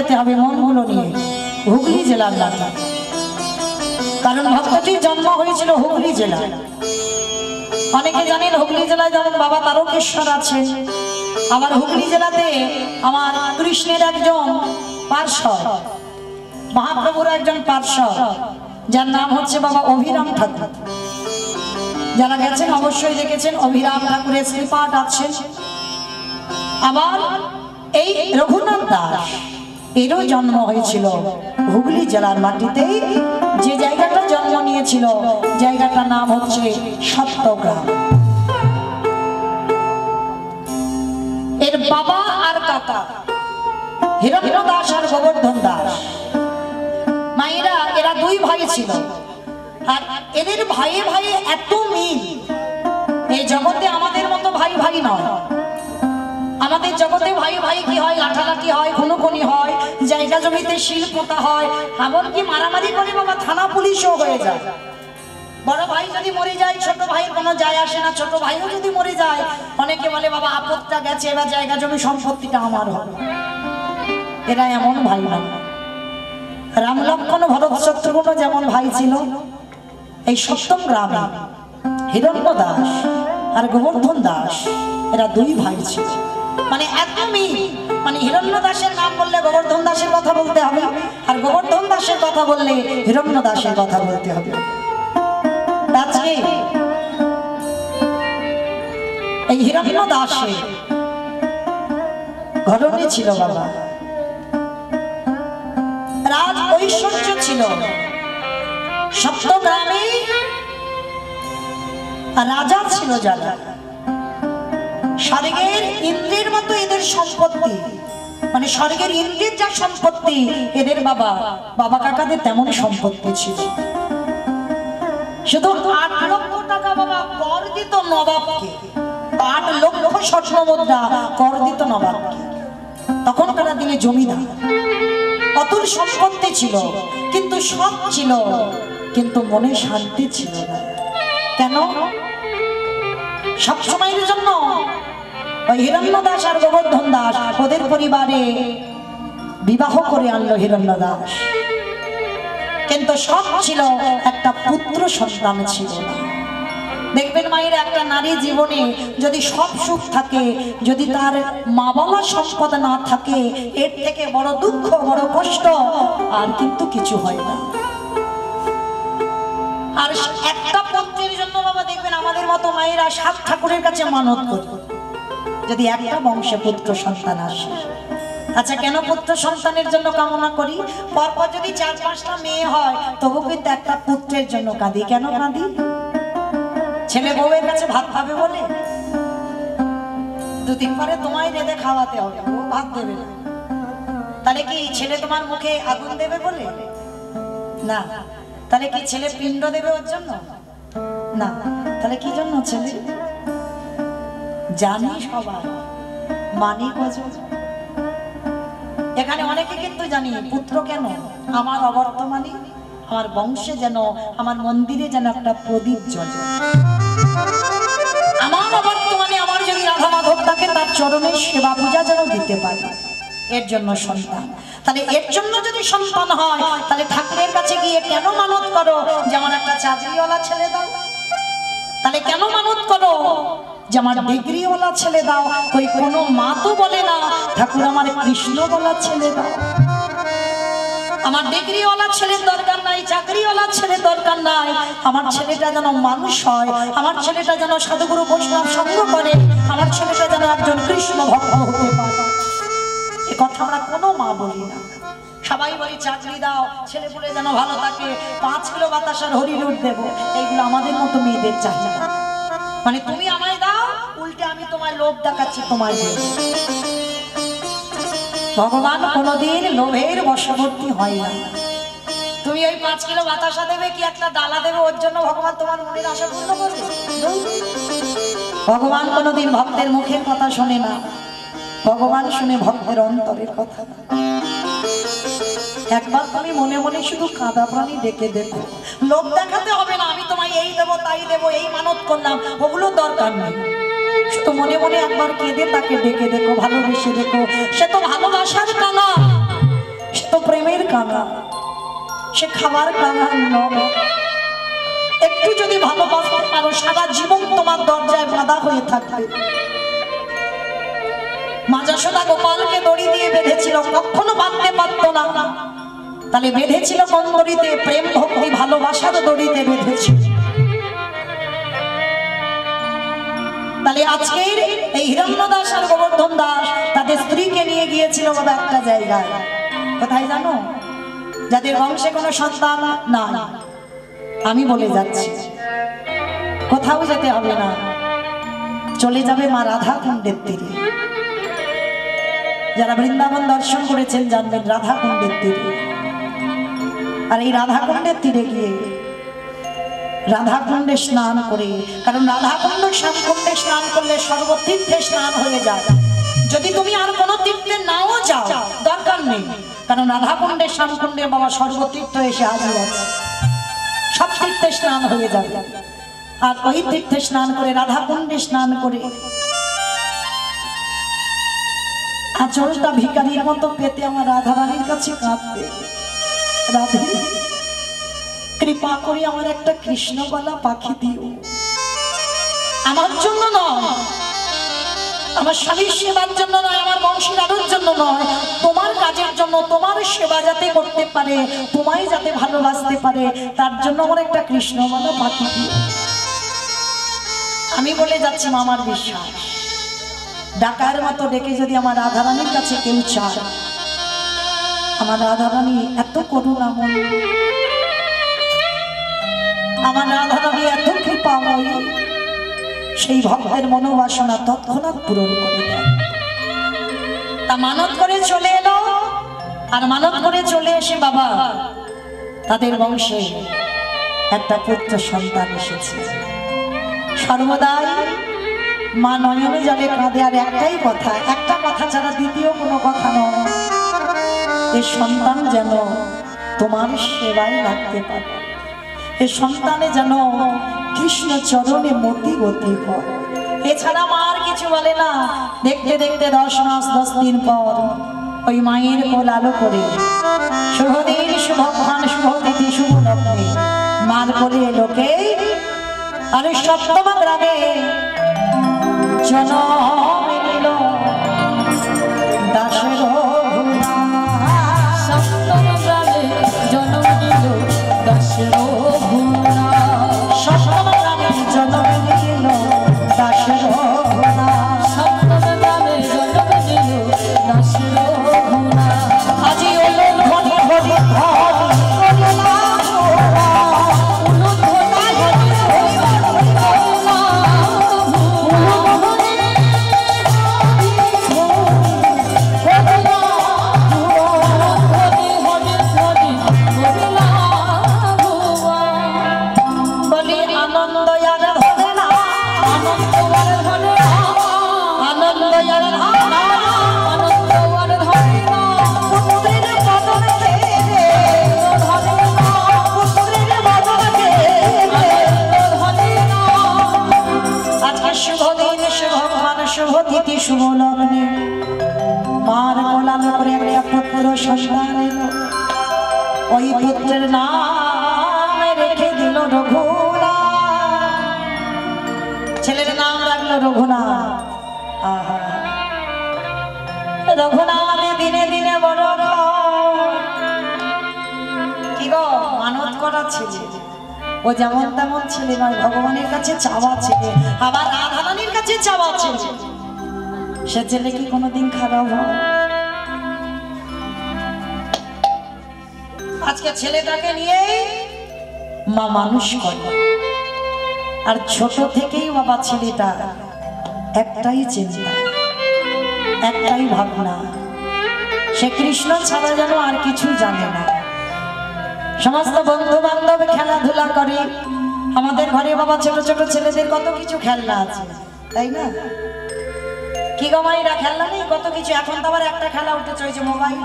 যেতে হবে মনগুলো নিয়ে হুগলি জেলার মাটি। কারণ ভক্তটির জন্ম হয়েছিল হুগলি জেলায়। অনেকে জানেন হুগলি জেলায় যেমন বাবা তারকেশ্বর আছে, আবার হুগলি জেলাতে আমার কৃষ্ণের একজন পার্ষদ, মহাপ্রভুর একজন পার্ষদ, যার নাম হচ্ছে বাবা অভিরাম ঠাকুর। যারা গেছেন অবশ্যই দেখেছেন অভিরাম ঠাকুরের শ্রীপাঠ আছে। আবার এই রঘুনাথ দাস এরও জন্ম হয়েছিল হুগলি জেলার মাটিতে। যে জায়গাটা জন্ম নিয়েছিল জায়গাটার নাম হচ্ছে সত্যগ্রাম। এর বাবা আর কাকা হিরণ্য দাস আর গোবর্ধন দাস, মায়েরা এরা দুই ভাই ছিল। আর এদের ভাইয়ে ভাইয়ে এত মিল, এই জগতে আমাদের মতো ভাই ভাই নয়। আমাদের জগতে ভাই ভাই কি হয়, লাঠালাঠি হয়, খুনোখুনি হয়, জায়গা জমিতে শিল পোতা হয়, এমনকি মারামারি করে বাবা থানা পুলিশও হয়ে যায়। বড় ভাই যদি মরে যায় ছোট ভাইয়ের কোনো যায় আসে না, ছোট ভাইও যদি মরে যায় অনেকে বলে বাবা আপদটা গেছে, এবার জায়গা জমি সম্পত্তিটা আমার হবে। এরা এমন ভাই ভাই। রাম লক্ষ্মণ ভরত শত্রুঘ্ন যেমন ভাই ছিল, এই সপ্তম গ্রামে হিরণ্য দাস আর গোবর্ধন দাস এরা দুই ভাই ছিল। মানে এত মিল, মানে হিরণ্য দাসের নাম বললে গোবর্ধন দাসের কথা বলতে হবে, আর গোবর্ধন দাসের কথা বললে হিরণ্য দাসের কথা বলতে হবে। আজকে এই হিরণ্য দাসের ঘরণী ছিল বাবা, রাজ ঐশ্বর্য ছিল। সপ্তগ্রামে রাজা ছিল যারা, স্বর্গের ইন্দ্রের মতো এদের সম্পত্তি, মানে স্বর্গের ইন্দ্রের যা সম্পত্তি এদের বাবা কাকাদের তেমন সম্পত্তি ছিল। শুধু 8 লক্ষ টাকা বাবা কর দিত নবাবকে, 8 লক্ষ স্বর্ণ মুদ্রা কর দিত নবাবকে। তখনকার দিনে জমিদার, অতুল সম্পত্তি ছিল, কিন্তু সব ছিল, কিন্তু মনে শান্তি ছিল না। কেন? সব সময়ের জন্য হিরণ্য দাস আর গোবর্ধন দাস ওদের পরিবারে বিবাহ করে আনলো হিরণ্য দাস, কিন্তু সব ছিল, একটা পুত্র সন্তান ছিল না। দেখবেন মায়ের একটা নারী জীবনে যদি সব সুখ থাকে, যদি তার মা বাবা সম্পদ না থাকে, এর থেকে বড় দুঃখ বড় কষ্ট আর কিন্তু কিছু হয় না। আর একটা পুত্রের জন্য বাবা দেখবেন আমাদের মতো মায়েরা 7 ঠাকুরের কাছে মানত করে যদি একটা বংশে পুত্র সন্তান আসে। আচ্ছা, কেন পুত্র সন্তানের জন্য কামনা করি? পরপর যদি 4-5টা মেয়ে হয় তবু কিন্তু একটা পুত্রের জন্য কাঁদি। কেন কাঁদি? ছেলে বউয়ের কাছে ভাত খাবে বলে, 2-3 পরে তোমায় রেঁধে খাওয়াতে হবে, ও ভাত দেবে না। তাহলে কি ছেলে তোমার মুখে আগুন দেবে বলে? না। তাহলে কি ছেলে পিণ্ড দেবে ওর জন্য? না। তাহলে কি জন্য ছেলে? জানি সবাই, মানি কজন। এখানে অনেকে কিন্তু জানি পুত্র কেন, আমার অবর্তমানে আমার বংশে যেন, আমার মন্দিরে যেন একটা প্রদীপ জ্বলে, আমার অবর্তমানে আমার যদি রাধা মাধব থাকে তার চরণের সেবা পূজা যেন দিতে পারে, এর জন্য সন্তান। তাহলে এর জন্য যদি সন্তান হয় তাহলে ঠাকুরের কাছে গিয়ে কেন মানত করো যে আমার একটা চাকরিওয়ালা ছেলে দাও? তাহলে কেন মানত করো যে আমার ডিগ্রিওয়ালা ছেলে দাও? ওই কোনো মা তো বলে না ঠাকুর আমার কৃষ্ণওয়ালা ছেলে দাও। আমার ডিগ্রিওয়ালা ছেলের দরকার নাই, চাকরিওয়ালা ছেলের দরকার নাই, আমার ছেলেটা যেন মানুষ হয়, আমার ছেলেটা যেন সাধুগুরু বৈষ্ণব সঙ্গ করে, আমার ছেলেটা যেন একজন কৃষ্ণ ভক্ত হতে পারে। এ কথা আমরা কোনো মা বলি না। সবাই বলি চাকরি দাও, ছেলে পুলে যেন ভালো থাকে, 5 কিলো বাতাসার হরিলুট দেবো। এইগুলো আমাদের মতো মেয়েদের চাহিদা। মানে তুমি আমায় দাও, উল্টে আমি তোমায় লোভ দেখাচ্ছি তোমায় দেব। ভগবান কোনোদিন লোভের বশবর্তী হয় না। তুমি ওই 5 কিলো বাতাসা দেবে কি একটা ডালা দেবে, ওর জন্য ভগবান তোমার মনের আশা পূর্ণ করবে? ভগবান কোনোদিন ভক্তের মুখের কথা শোনে না, ভগবান শুনে ভক্তের অন্তরের কথা। একবার তুমি মনে মনে শুধু কাঁদা প্রাণী ডেকে দেখো, লোভ দেখাতে হবে না আমি তোমায় এই দেবো তাই দেবো, এই মানত করলাম, ওগুলো দরকার নেই। শুধু মনে মনে একবার কেঁদে তাকে ডেকে দেখো, ভালোবেসে দেখো, সে তো ভালোবাসার কালা। কাঙাল, সে খাবার কাঙাল নয়। একটু যদি ভালোবাসতে পারো সারা জীবন তোমার দরজায় বাঁধা হয়ে থাকবে। মা যশোদা গোপালকে দড়ি দিয়ে বেঁধেছিল, কখনো বাঁধতে পারতো না, তাহলে বেঁধেছিল কোন দড়িতে? প্রেম ভক্তি ভালোবাসার দড়িতে বেঁধেছিল। তাহলে আজকের এই হিরণ্যদাস আর গোবর্ধন দাস তাদের স্ত্রীকে নিয়ে গিয়েছিল বাবা একটা জায়গায়। কোথায় জানো? যাদের বংশে কোনো সন্তান না, আমি বলে যাচ্ছি, কোথাও যেতে হবে না, চলে যাবে মা রাধা কুণ্ডের তীরে। যারা বৃন্দাবন দর্শন করেছেন জানবেন রাধা কুণ্ডের তীরে। আর এই রাধা কুণ্ডের তীরে গিয়ে রাধা কুণ্ডে স্নান করে, কারণ রাধা কুণ্ড কুণ্ডে স্নান করলে সর্বতীর্থে স্নান হয়ে যায়। যদি তুমি আর কোনো তীর্থে নাও যাও দরকার নেই, কারণ রাধা কুণ্ডে স্নান কুণ্ডে বাবা সর্বতীর্থ এসে হাজির আছে, সব তীর্থে স্নান হয়ে যাবে। আর ওই তীর্থে স্নান করে রাধা কুণ্ডে স্নান করে আঁচলটা ভিখারির মতো পেতে আমার রাধা রানীর কাছে কাঁদবে, রাধে কৃপা করে আমার একটা কৃষ্ণবালা পাখি দিও। আমার জন্য নয়, আমার স্বামীর সেবার জন্য নয়, আমার বংশের আলোর জন্য নয়, তোমার কাজের জন্য, তোমার সেবা যাতে করতে পারে, তোমায় যাতে ভালোবাসতে পারে, তার জন্য আমার একটা কৃষ্ণবালা পাখি দিও। আমি বলে যাচ্ছি আমার বিশ্বাস, ডাকার মতো ডেকে যদি আমার রাধারানীর কাছে কেউ চায়, আমার রাধারানী এত করুণাময়ী, আমার রাধারানী এত কৃপাময়ী, সেই ভক্তের মনোবাসনা তৎক্ষণাৎ পূরণ করে দেয়। তা মানত করে চলে এলো, আর মানত করে চলে এসে বাবা তাদের বংশে একটা পুত্র সন্তান এসেছে। সর্বদাই মা নয়নে জলে কাঁদে, আর একটাই কথা, একটা কথা ছাড়া দ্বিতীয় কোনো কথা নয়, এই সন্তান যেন তোমার সেবায় লাগতে পারে, এই সন্তানে যেন কৃষ্ণ চরণে মতি গতি হয়। এছাড়া মা আর কিছু বলে না। দেখতে দেখতে 10 মাস 10 দিন পর ওই মায়ের কোল আলো করে শুভ দিন, শুভক্ষণ, শুভ তিথি, শুভ লগ্নে মার কোলে এলোকে আর সপ্তম গ্রামে জনম নিল দাসের ভুনা। সপ্তম গ্রামে জনম নিল দাসের ভুনা। সপ্তম গ্রামে জনম নিল দাসের ভুনা। সপ্তম গ্রামে জনম নিল দাসের ভুনা। আজি ওলো ধনি হরি ধনি করলা শুভ তিথি শুভ লগ্নে মার কোলালো করে একটা পুত্র সন্তান এলো। ওই পুত্রের নাম রেখে দিল রঘুনাথ, ছেলের নাম রাখলো রঘুনাথ। আহা, রঘুনাথ দিনে দিনে বড় কি গো, মানত করা ছেলে, ও যেমন তেমন ছেলে নয়, ভগবানের কাছে চাওয়া ছেলে, আবার রাধারানীর কাছে চাওয়া ছেলে। সে ছেলে কি কোনোদিন খারাপ হয়? আজকে ছেলেটাকে নিয়ে মা মানুষ করে, আর ছোট থেকেই বাবা ছেলেটা একটাই চিন্তা, একটাই ভাবনা, সে কৃষ্ণ ছাড়া যেন আর কিছু জানে না। সমস্ত বন্ধু বান্ধব খেলাধুলা করে, আমাদের ঘরে বাবা ছোট ছোট ছেলেদের কত কিছু খেলনা আছে, তাই না? কি গো মাইরা, খেলনা নেই? কত কিছু। এখন তো আবার একটা খেলা উঠেছে, ওই যে মোবাইল।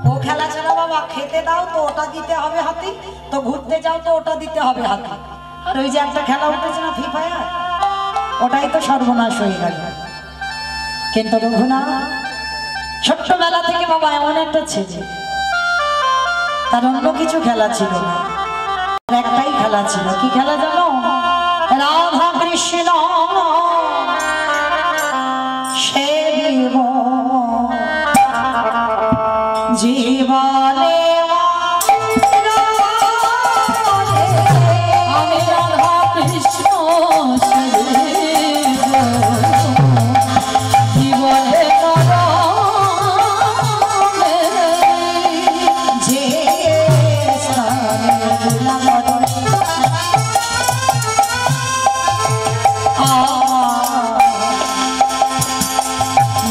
ও খেলা ছাড়া বাবা, খেতে দাও তো ওটা দিতে হবে হাতে, তো ঘুরতে যাও তো ওটা দিতে হবে হাতে। আর ওই যে একটা খেলা উঠেছে না ফ্রি ফায়ার, ওটাই তো সর্বনাশ হয়ে গেল। কিন্তু রঘুনাথ ছোট্টবেলা থেকে বাবা এমন একটা ছেলে, তার অন্য কিছু খেলা ছিল না, একটাই খেলা ছিল। কি খেলা জানো? রাধা কৃষ্ণ সেবিব জীবনে আমি রাধা কৃষ্ণ জীবনে যে স্থানে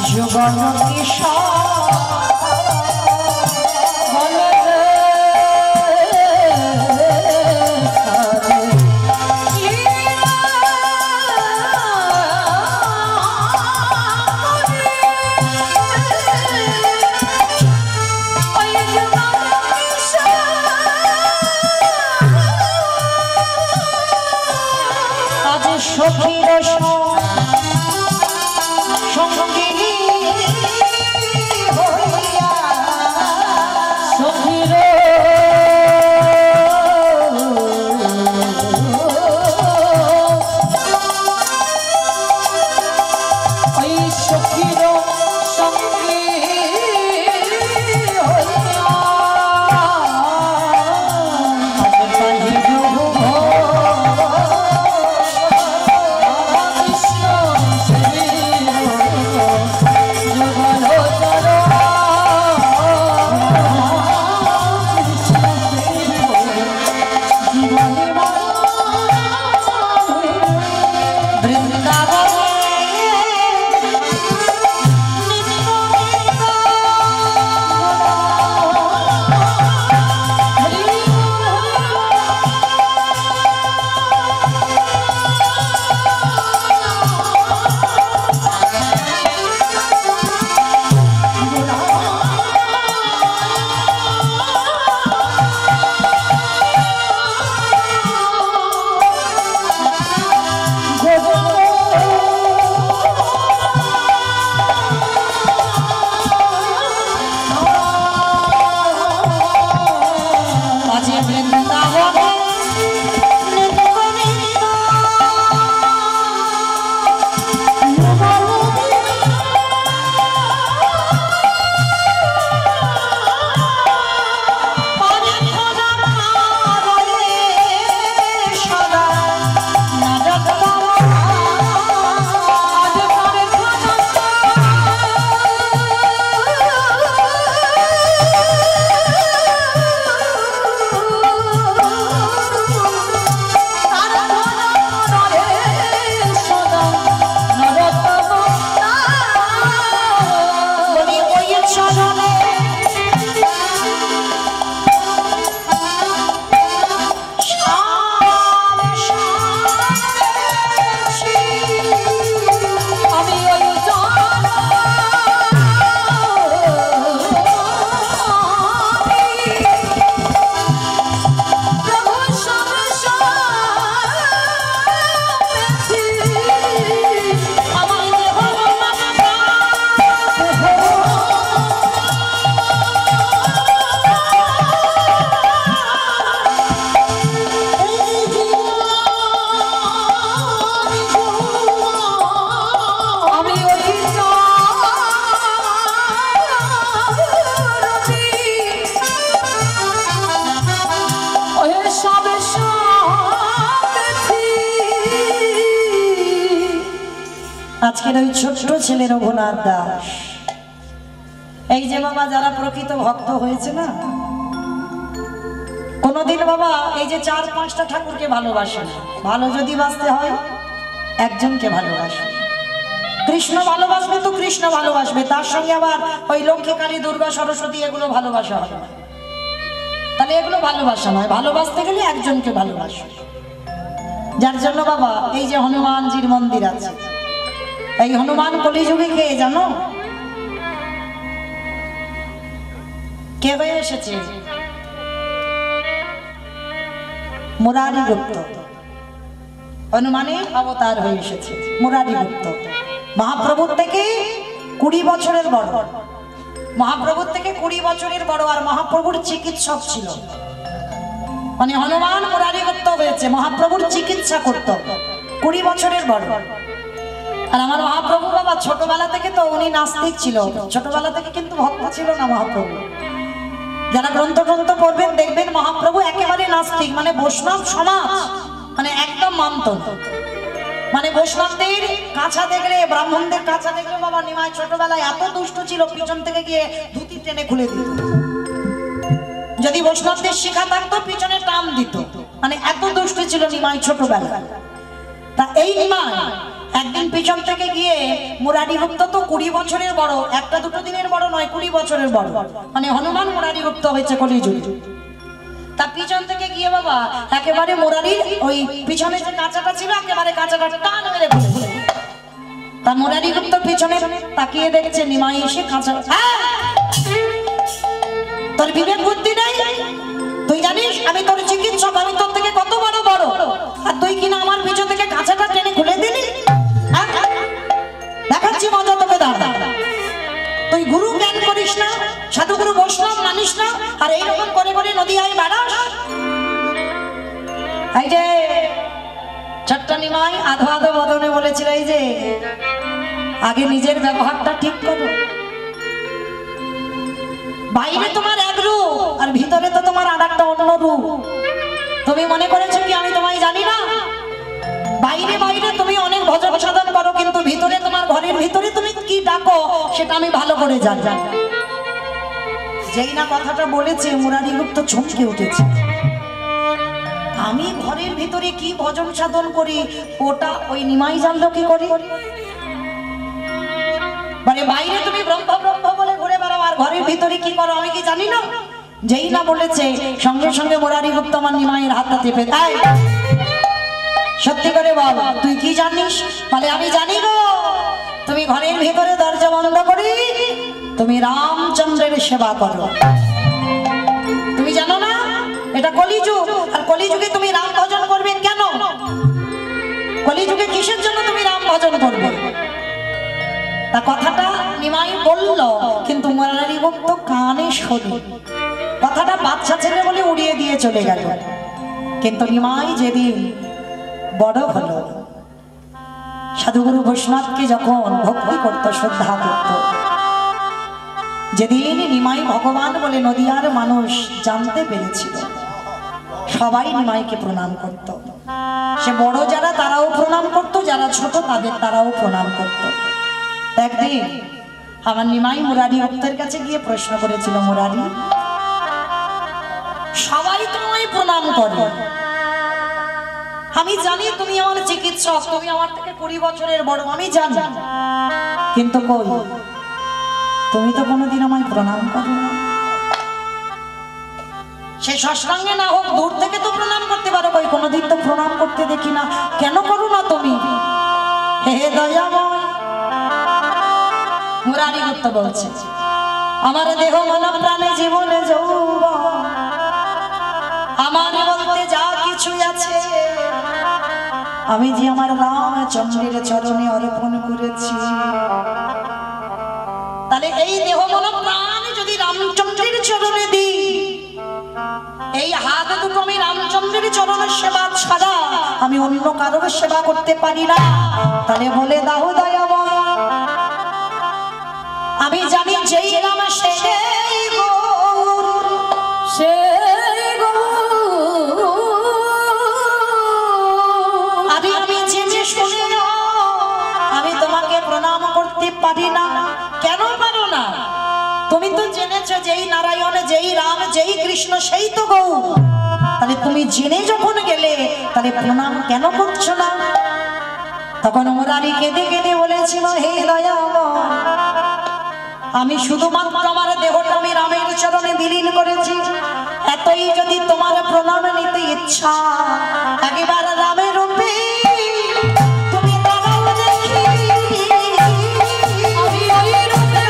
যুগল কিশোর সখীর সঙ্গিনী হইয়া সখীর ওই সখীর সঙ্গী আজকের ওই ছোট্ট ছেলে রঘুনাথ দাস, এই যে বাবা যারা প্রকৃত ভক্ত হয়েছে না, কোনদিন বাবা এই যে 4-5টা ঠাকুরকে ভালোবাসে না। ভালো যদি বাঁচতে হয় একজনকে ভালোবাসে। কৃষ্ণ ভালোবাসবে তো কৃষ্ণ ভালোবাসবে, তার সঙ্গে আবার ওই লক্ষ্মী কালী দুর্গা সরস্বতী এগুলো ভালোবাসা হবে না। তাহলে এগুলো ভালোবাসা নয়, ভালোবাসতে গেলে একজনকে ভালোবাসে। যার জন্য বাবা এই যে হনুমানজির মন্দির আছে, এই হনুমান কলিযুগে কে জানো? কে হয়ে এসেছে? মুরারি গুপ্ত। হনুমানের অবতার হয়ে এসেছে মুরারি গুপ্ত। মহাপ্রভুর থেকে 20 বছরের বড়। মহাপ্রভুর থেকে 20 বছরের বড়, আর মহাপ্রভুর চিকিৎসক ছিল। মানে হনুমান মুরারি করতে হয়েছে, মহাপ্রভুর চিকিৎসা করত, 20 বছরের বড়। আর আমার মহাপ্রভু বাবা ছোটবেলা থেকে তো উনি নাস্তিক ছিল, ছোটবেলা থেকে কিন্তু ভক্ত ছিল না মহাপ্রভু। যারা গ্রন্থ পড়বেন দেখবেন মহাপ্রভু একেবারে নাস্তিক, মানে বৈষ্ণব সমাজ, মানে একদম মানত। মানে বৈষ্ণবদের কাছা দেখলে, ব্রাহ্মণদের কাছা দেখলে বাবা নিমাই ছোটবেলায় এত দুষ্ট ছিল, পিছন থেকে গিয়ে ধুতি টেনে খুলে দিত। যদি বৈষ্ণবদের শিখা থাকতো পিছনে টান দিত, মানে এত দুষ্ট ছিল নিমাই ছোটবেলায়। তা এই নিমাই একদিন পিছন থেকে গিয়ে মুরারি গুপ্ত তো 20 বছরের বড়, একটা দুটো দিনের বড় নয়, 20 বছরের বড়, মানে হনুমান মুরারি গুপ্ত হয়েছে কলিযুগে। তা পিছন থেকে গিয়ে বাবা একেবারে মুরারির ওই পিছনে যে কাঁচাটা ছিল একেবারে কাঁচাটা টান মেরে ফেলে। তা মুরারি গুপ্ত পিছনে তাকিয়ে দেখছে নিমাই এসে কাঁচা। তোর বিবেক বুদ্ধি নেই? তুই জানিস আমি তোর চিকিৎসক, আমি তোর থেকে কত বড় বড়, আর তুই কিনা আমার পিছন থেকে কাঁচাটা টেনে খুলে দিলি। দেখাচ্ছি মজা তোকে, দাঁড়া। তুই গুরু জ্ঞান করিস না, সাধুগুরু বৈষ্ণব মানিস না, আর এইরকম করে করে নদীয়ায় বাড়াস। এই যে ছোট্ট নিমাই আধো আধো বদনে বলেছিল, এই যে আগে নিজের ব্যবহারটা ঠিক করো। বাইরে তোমার এক রূপ, আর ভিতরে তো তোমার আর একটা অন্য রূপ। তুমি মনে করেছো কি আমি তোমায় জানি না? বাইরে বাইরে তুমি অনেক ভজন সাধন করো, কিন্তু ভিতরে তোমার ঘরের ভিতরে তুমি কি ডাকো সেটা আমি ভালো করে জানি। যেই না কথাটা বলেছে মুরারি গুপ্ত চমকে উঠেছে। আমি ঘরের ভিতরে কি ভজন সাধন করি ওটা ওই নিমাই জানলো কি করে? মানে বাইরে তুমি ব্রহ্ম ব্রহ্ম বলে ঘুরে বেড়াও, আর ঘরের ভিতরে কি করো আমি কি জানি না? যেই না বলেছে সঙ্গে সঙ্গে মুরারি গুপ্ত আমার নিমাইয়ের হাতটা টিপে দেয়। সত্যি করে বল তুই কি জানিস? বলে আমি জানি গো, তুমি ঘরের ভিতরে দরজা বন্ধ করি তুমি রামচন্দ্রের সেবা করো। তুমি জানো না এটা কলিযুগ, আর কলিযুগে তুমি রাম ভজন করবে কেন? কলিযুগে কিসের জন্য তুমি রাম ভজন করবে? তা কথাটা নিমাই বলল, কিন্তু মুরারি গুপ্ত কানে শোনে। কথাটা বাচ্চা ছেলে বলে উড়িয়ে দিয়ে চলে গেল। কিন্তু নিমাই যেদিন বড় হলো, সাধুগুরু বৈষ্ণবকে যখন ভক্তি করত, শ্রদ্ধা করত, যেদিন নিমাই ভগবান বলে নদিয়ার মানুষ জানতে পেরেছিল, সবাই নিমাইকে প্রণাম করত। সে বড় যারা তারাও প্রণাম করত, যারা ছোট তাদের তারাও প্রণাম করত। একদিন আমার নিমাই মুরারি গুপ্তের কাছে গিয়ে প্রশ্ন করেছিল, মুরারি সবাই তোমায় প্রণাম করে, আমি জানি তুমি আমার চিকিৎসক, তুমি আমার থেকে 20 বছরের বড়, আমি জানি, কিন্তু কই তুমি তো কোনোদিন আমায় প্রণাম করো না। সে সৎসঙ্গে না হোক দূর থেকে তো প্রণাম করতে পারো, কই কোনোদিন তো প্রণাম করতে দেখি না, কেন করো না তুমি? হে দয়াময়, মুরারি গুপ্ত বলছে, আমার দেহ মন প্রাণে জীবনে যৌবন, আমার বলতে যা কিছু আছে আমি যে আমার রামচন্দ্রের চরণে অর্পণ করেছি। তাহলে এই দেহ মন প্রাণ যদি রামচন্দ্রের চরণে দিই, এই হাত দুটো আমি রামচন্দ্রের চরণের সেবা ছাড়া আমি অন্য কারোর সেবা করতে পারি না। তাহলে বলে দাও দয়াময়, আমি জানি যেই রাম সেই গৌর, সেই গৌর, আমি জেনে শুনে আমি তোমাকে প্রণাম করতে পারি না। কেন পারো না? তুমি তো জেনেছো যেই নারায়ণ, যেই রাম, যেই কৃষ্ণ সেই তো গৌর। তাহলে তুমি জেনে যখন গেলে তাহলে প্রণাম কেন করছো না? তখন মুরারি কেঁদে কেঁদে বলেছিল, হে দয়াময়, আমি শুধুমাত্র আমার দেহটা আমি রামের চরণে বিলীন করেছি, এতই যদি তোমার প্রণাম নিতে ইচ্ছা, একবার রামের রূপে তুমি দাঁড়াও দেখি, আমি ওই রূপে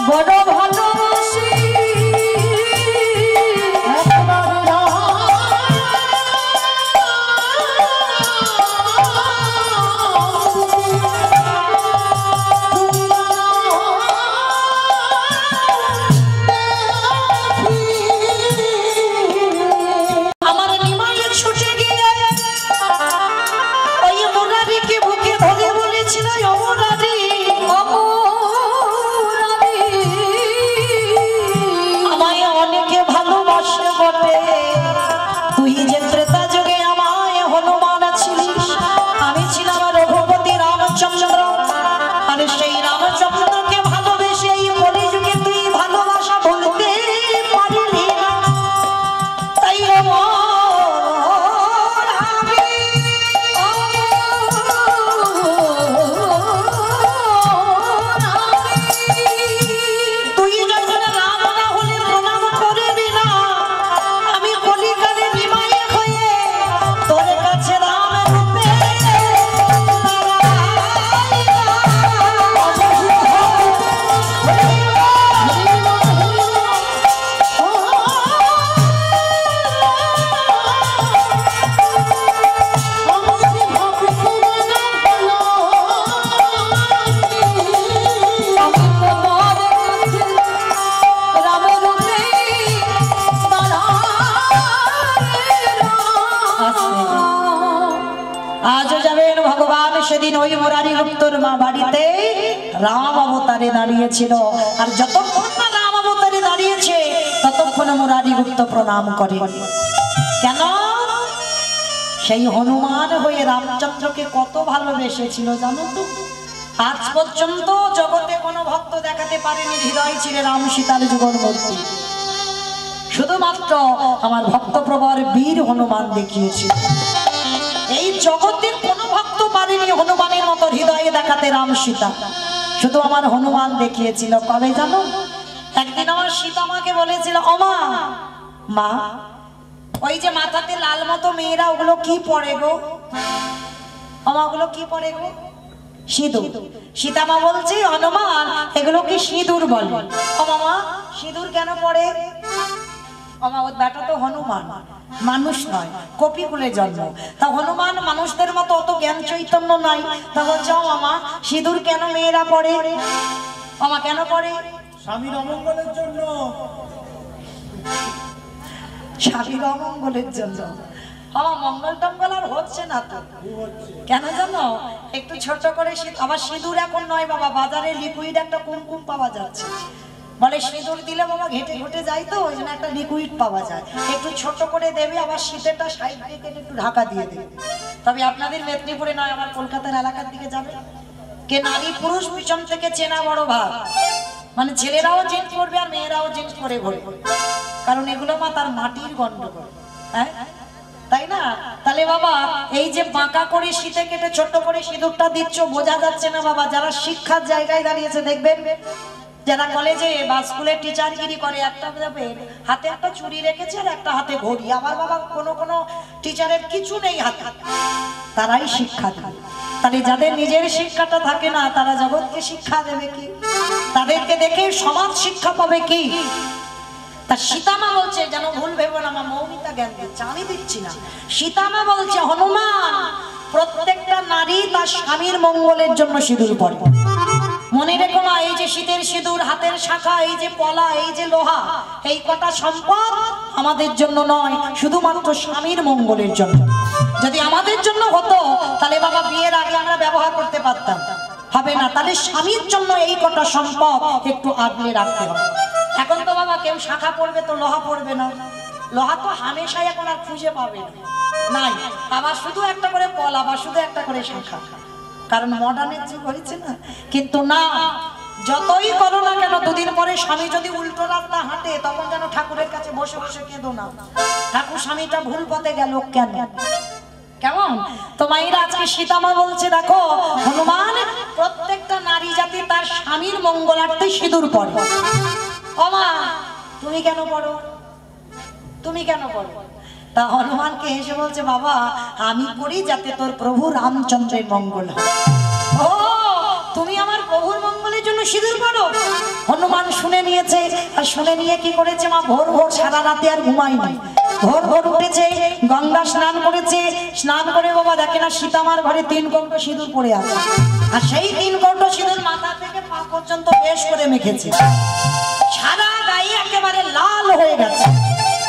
বড় ভালোবাসি। তোর মা বাড়িতে রাম অবতারে দাঁড়িয়েছিল, আর যতক্ষণ না রাম অবতারে দাঁড়িয়েছে ততক্ষণ মুরারিগুপ্ত প্রণাম করে। কেন? সেই হনুমান হয়ে রামচন্দ্রকে কত ভালোবেসেছিল জানো তো? আজ পর্যন্ত জগতে কোনো ভক্ত দেখাতে পারেনি হৃদয় চিরে রাম সীতার যুগল মূর্তি, শুধুমাত্র আমার ভক্তপ্রবর বীর হনুমান দেখিয়েছে। এই জগতের কোনো ভক্ত পারেনি হনুমানের মতো হৃদয়ে দেখাতে রাম সীতা, শুধু আমার হনুমান দেখিয়েছিল। কবে জানো? একদিন আমার সীতা মাকে বলেছিল, ওমা মা, ওই যে মাথাতে লাল মতো মেয়েরা ওগুলো কি পরে গো? ওমা ওগুলো কি পরে গো? সিঁদুর। সীতা মা বলছে, হনুমান এগুলো কি সিঁদুর বলে? ও মামা সিঁদুর কেন পরে? ওমা ওর বেটা তো হনুমান, মানুষ নয়, কপিকুলে জন্ম, তা হনুমান মানুষদের মতো অত জ্ঞান চৈতন্য নাই। তা বলছে, ও মামা সিঁদুর কেন মেয়েরা পরে? ওমা কেন পরে? স্বামীর অমঙ্গলের জন্য। স্বামীর অমঙ্গলের জন্য? আমার মঙ্গল টঙ্গল আর হচ্ছে না তো। কেন জানো? একটু ছোট করে আবার সিঁদুর এখন নয় বাবা, বাজারে লিকুইড একটা কুমকুম পাওয়া যাচ্ছে, বলে সিঁদুর দিলে বাবা ঘেটে ঘুটে যায়, তো ওই জন্য একটা লিকুইড পাওয়া যায়, একটু ছোট করে দেবে, আবার শীতেরটা সাইড থেকে একটু ঢাকা দিয়ে দেবে। তবে আপনাদের মেদিনীপুরে নয়, আমার কলকাতার এলাকার দিকে যাবে, কে নারী পুরুষ পিছন থেকে চেনা বড় ভাব, মানে ছেলেরাও জিন্স পরবে আর মেয়েরাও জিন্স পরে ঘুরবে, কারণ এগুলো মা তার মাটির গন্ডগোল, হ্যাঁ তাই না? তাহলে বাবা এই যে বাঁকা করে শীতে কেটে ছোট্ট করে সিঁদুরটা দিচ্ছ, বোঝা যাচ্ছে না বাবা। যারা শিক্ষার জায়গায় দাঁড়িয়েছে দেখবেন, যারা কলেজে বা স্কুলে টিচারগিরি করে, একটা হাতে একটা চুড়ি রেখেছে আর একটা হাতে ঘড়ি, আবার বাবা কোনো টিচারের কিছু নেই হাতে, তারাই শিক্ষা দেয়। তাহলে যাদের নিজের শিক্ষাটা থাকে না, তারা জগৎকে শিক্ষা দেবে কি? তাদেরকে দেখে সমাজ শিক্ষা পাবে কি? তা সীতামা বলছে, যেন ভুল ভেবো না, আমার মৌমিতা জ্ঞান দিচ্ছে, আমি দিচ্ছি না। সীতামা বলছে, হনুমান প্রত্যেকটা নারী তার স্বামীর মঙ্গলের জন্য সিঁদুর পরে। মনে রেখো মা, এই যে শীতের সিঁদুর, হাতের শাখা, এই যে পলা, এই যে লোহা, এই কটা সম্পদ আমাদের জন্য নয়, শুধুমাত্র স্বামীর মঙ্গলের জন্য। যদি আমাদের জন্য হতো তাহলে বাবা বিয়ের আগে আমরা ব্যবহার করতে পারতাম, হবে না। তাহলে স্বামীর জন্য এই কটা সম্পদ একটু আগলে রাখতে হবে। এখন তো বাবা কেউ শাখা পড়বে তো লোহা পড়বে না, লোহা তো হামেশাই এখন আর খুঁজে পাবে নাই, আবার শুধু একটা করে পলা বা শুধু একটা করে শাখা, কারণ মডার্নের যুগ হয়েছে না। কিন্তু না, যতই করো না কেন, দুদিন পরে স্বামী যদি উল্টো রাস্তা হাঁটে, তখন যেন ঠাকুরের কাছে বসে বসে কেঁদো না, ঠাকুর স্বামীটা ভুল পথে গেল কেন? কেমন? তো মায়েরা আজকে সীতামা বলছে, দেখো হনুমান প্রত্যেকটা নারী জাতি তার স্বামীর মঙ্গলার্থে সিঁদুর পরে। ও মা তুমি কেন পড়ো? তুমি কেন পড়ো? তা হনুমানকে এসে বলছে, বাবা আমি পড়ি যাতে তোর প্রভু রামচন্দ্রের মঙ্গল হয়। ও তুমি আমার প্রভুর মঙ্গলের জন্য সিঁদুর পড়ো? হনুমান শুনে নিয়েছে, আর শুনে নিয়ে কি করেছে মা, ভোর ভোর সারা রাতে আর ঘুমায়নি, ভোর ভোর উঠেছে, গঙ্গা স্নান করেছে, স্নান করে বাবা দেখে না সীতামার ঘরে 3 কৌটো সিঁদুর পড়ে আছে, আর সেই 3 কৌটো সিঁদুর মাথা থেকে পা পর্যন্ত বেশ করে মেখেছে, সারা গায়ে একেবারে লাল হয়ে গেছে।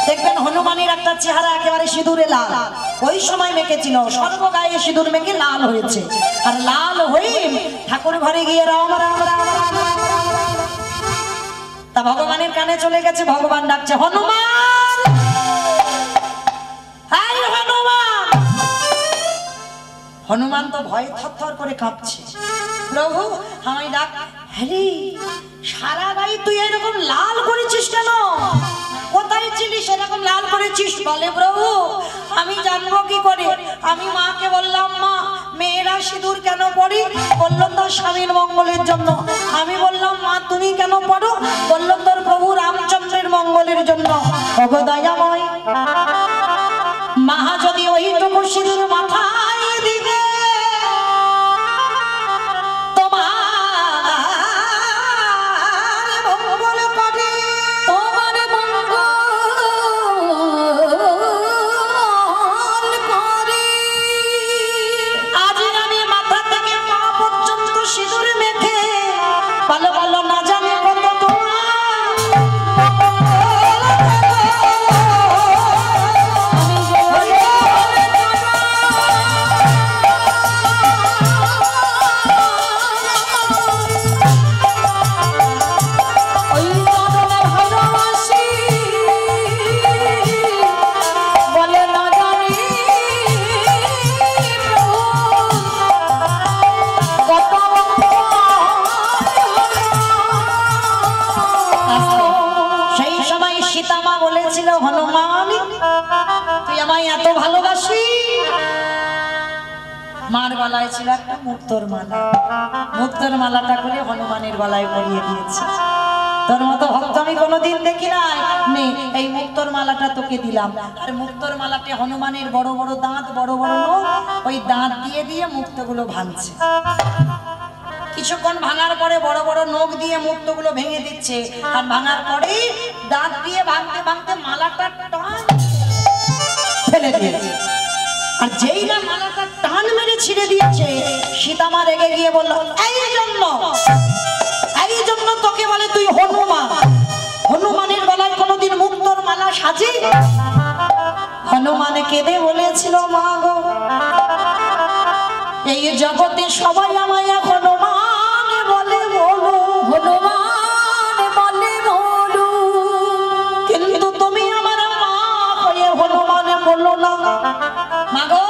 দেখবেন হনুমানের একটা চেহারা একেবারে সিঁদুরে লাল, ওই সময় মেখেছিল, সর্বগায়ে সিঁদুর মেখে লাল হয়েছে, আর লাল হয়ে ঠাকুর ঘরে গিয়ে রাম রাম রাম রাম রাম রাম, তা ভগবানের কানে চলে গেছে, ভগবান ডাকছে, হনুমান হাই হনুমান। হনুমান তো ভয়ে থরথর করে কাঁপছে, প্রভু আমায় ডাক। হ্যাঁ সারা গায়ে তুই এরকম লাল করেছিস কেন? কোথায় ছিলিস এরকম লাল করেছিস? বলে, প্রভু আমি জানবো কি করে? আমি মাকে বললাম, মা মেয়েরা সিঁদুর কেন পড়ি? বললো তোর স্বামীর মঙ্গলের জন্য। আমি বললাম, মা তুমি কেন পড়ো? বললো তোর প্রভু রামচন্দ্রের মঙ্গলের জন্য। ওগো দয়াময়, মা যদি ওইটুকু সিঁদুর মাথায় দিবে, তোমায় এত ভালোবাসি। মার গলায় ছিল একটা মুক্তোর মালা, মুক্তোর মালাটা করে হনুমানের গলায় পরিয়ে দিয়েছে। তোর মতো ভক্ত আমি কোনোদিন দেখি নাই, নে এই মুক্তোর মালাটা তোকে দিলাম। আর মুক্তোর মালাতে হনুমানের বড় বড় দাঁত, বড় বড় নখ, ওই দাঁত দিয়ে দিয়ে মুক্তগুলো ভাঙছে। কিছুক্ষণ ভাঙার পরে বড় বড় নখ দিয়ে মুক্তগুলো ভেঙে দিচ্ছে, আর ভাঙার পরে দাঁত দিয়ে ভাঙতে ভাঙতে মালাটা টান ফেলে দিয়েছে। আর যেই না মালাটা টান মেরে ছিঁড়ে দিয়েছে, সীতামা রেগে গিয়ে বলল, এই জন্য তোকে বলে তুই হনুমান। হনুমানের গলায় কোনোদিন মুক্তোর মালা সাজে? হনুমান কেঁদে বলেছিল, মা গো, এই জগতে সবাই আমায় হনুমান বলে বলো, হনুমান বলে বলো, কিন্তু তুমি আমার মা হয়ে হনুমান বলো না। মা গো,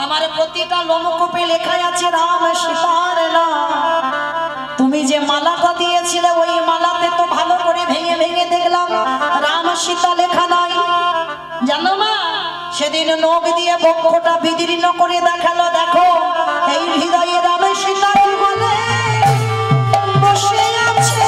আমার প্রতিটা লোমকূপে লেখা আছে রাম সীতার নাম। তুমি যে মালাটা দিয়েছিলে ওই মালাতে তো ভালো করে ভেঙে ভেঙে দেখলাম রাম সীতা লেখা নাই। জানো মা, সেদিন নখ দিয়ে বক্ষটা বিদীর্ণ করে দেখালো, দেখো এই হৃদয়ে রাম সীতা বলে বসে আছে।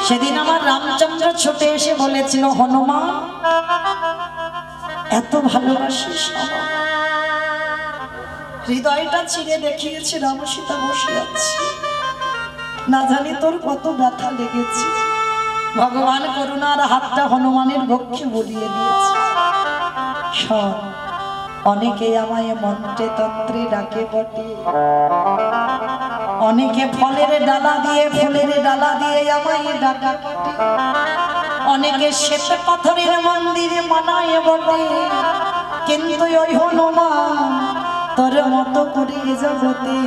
সেদিন আমার রামচন্দ্র ছুটে এসে বলেছিল, হনুমান এত ভালোবাসিস আমার। হৃদয়টা ছিঁড়ে দেখিয়েছে রাম সীতা বসে আছে, না জানি তোর কত ব্যথা লেগেছে। ভগবান করুণার হাতটা হনুমানের বক্ষে বুলিয়ে দিয়েছে। শোন, অনেকে আমায় মন্ত্রে তন্ত্রে ডাকে বটে, অনেকে ফলের ডালা দিয়ে ফুলের ডালা দিয়ে আমায় ডাকা বটে, অনেকে শ্বেত পাথরের মন্দিরে মানায় বটে, কিন্তু ওই হনুমান তোর মতো করে জগতে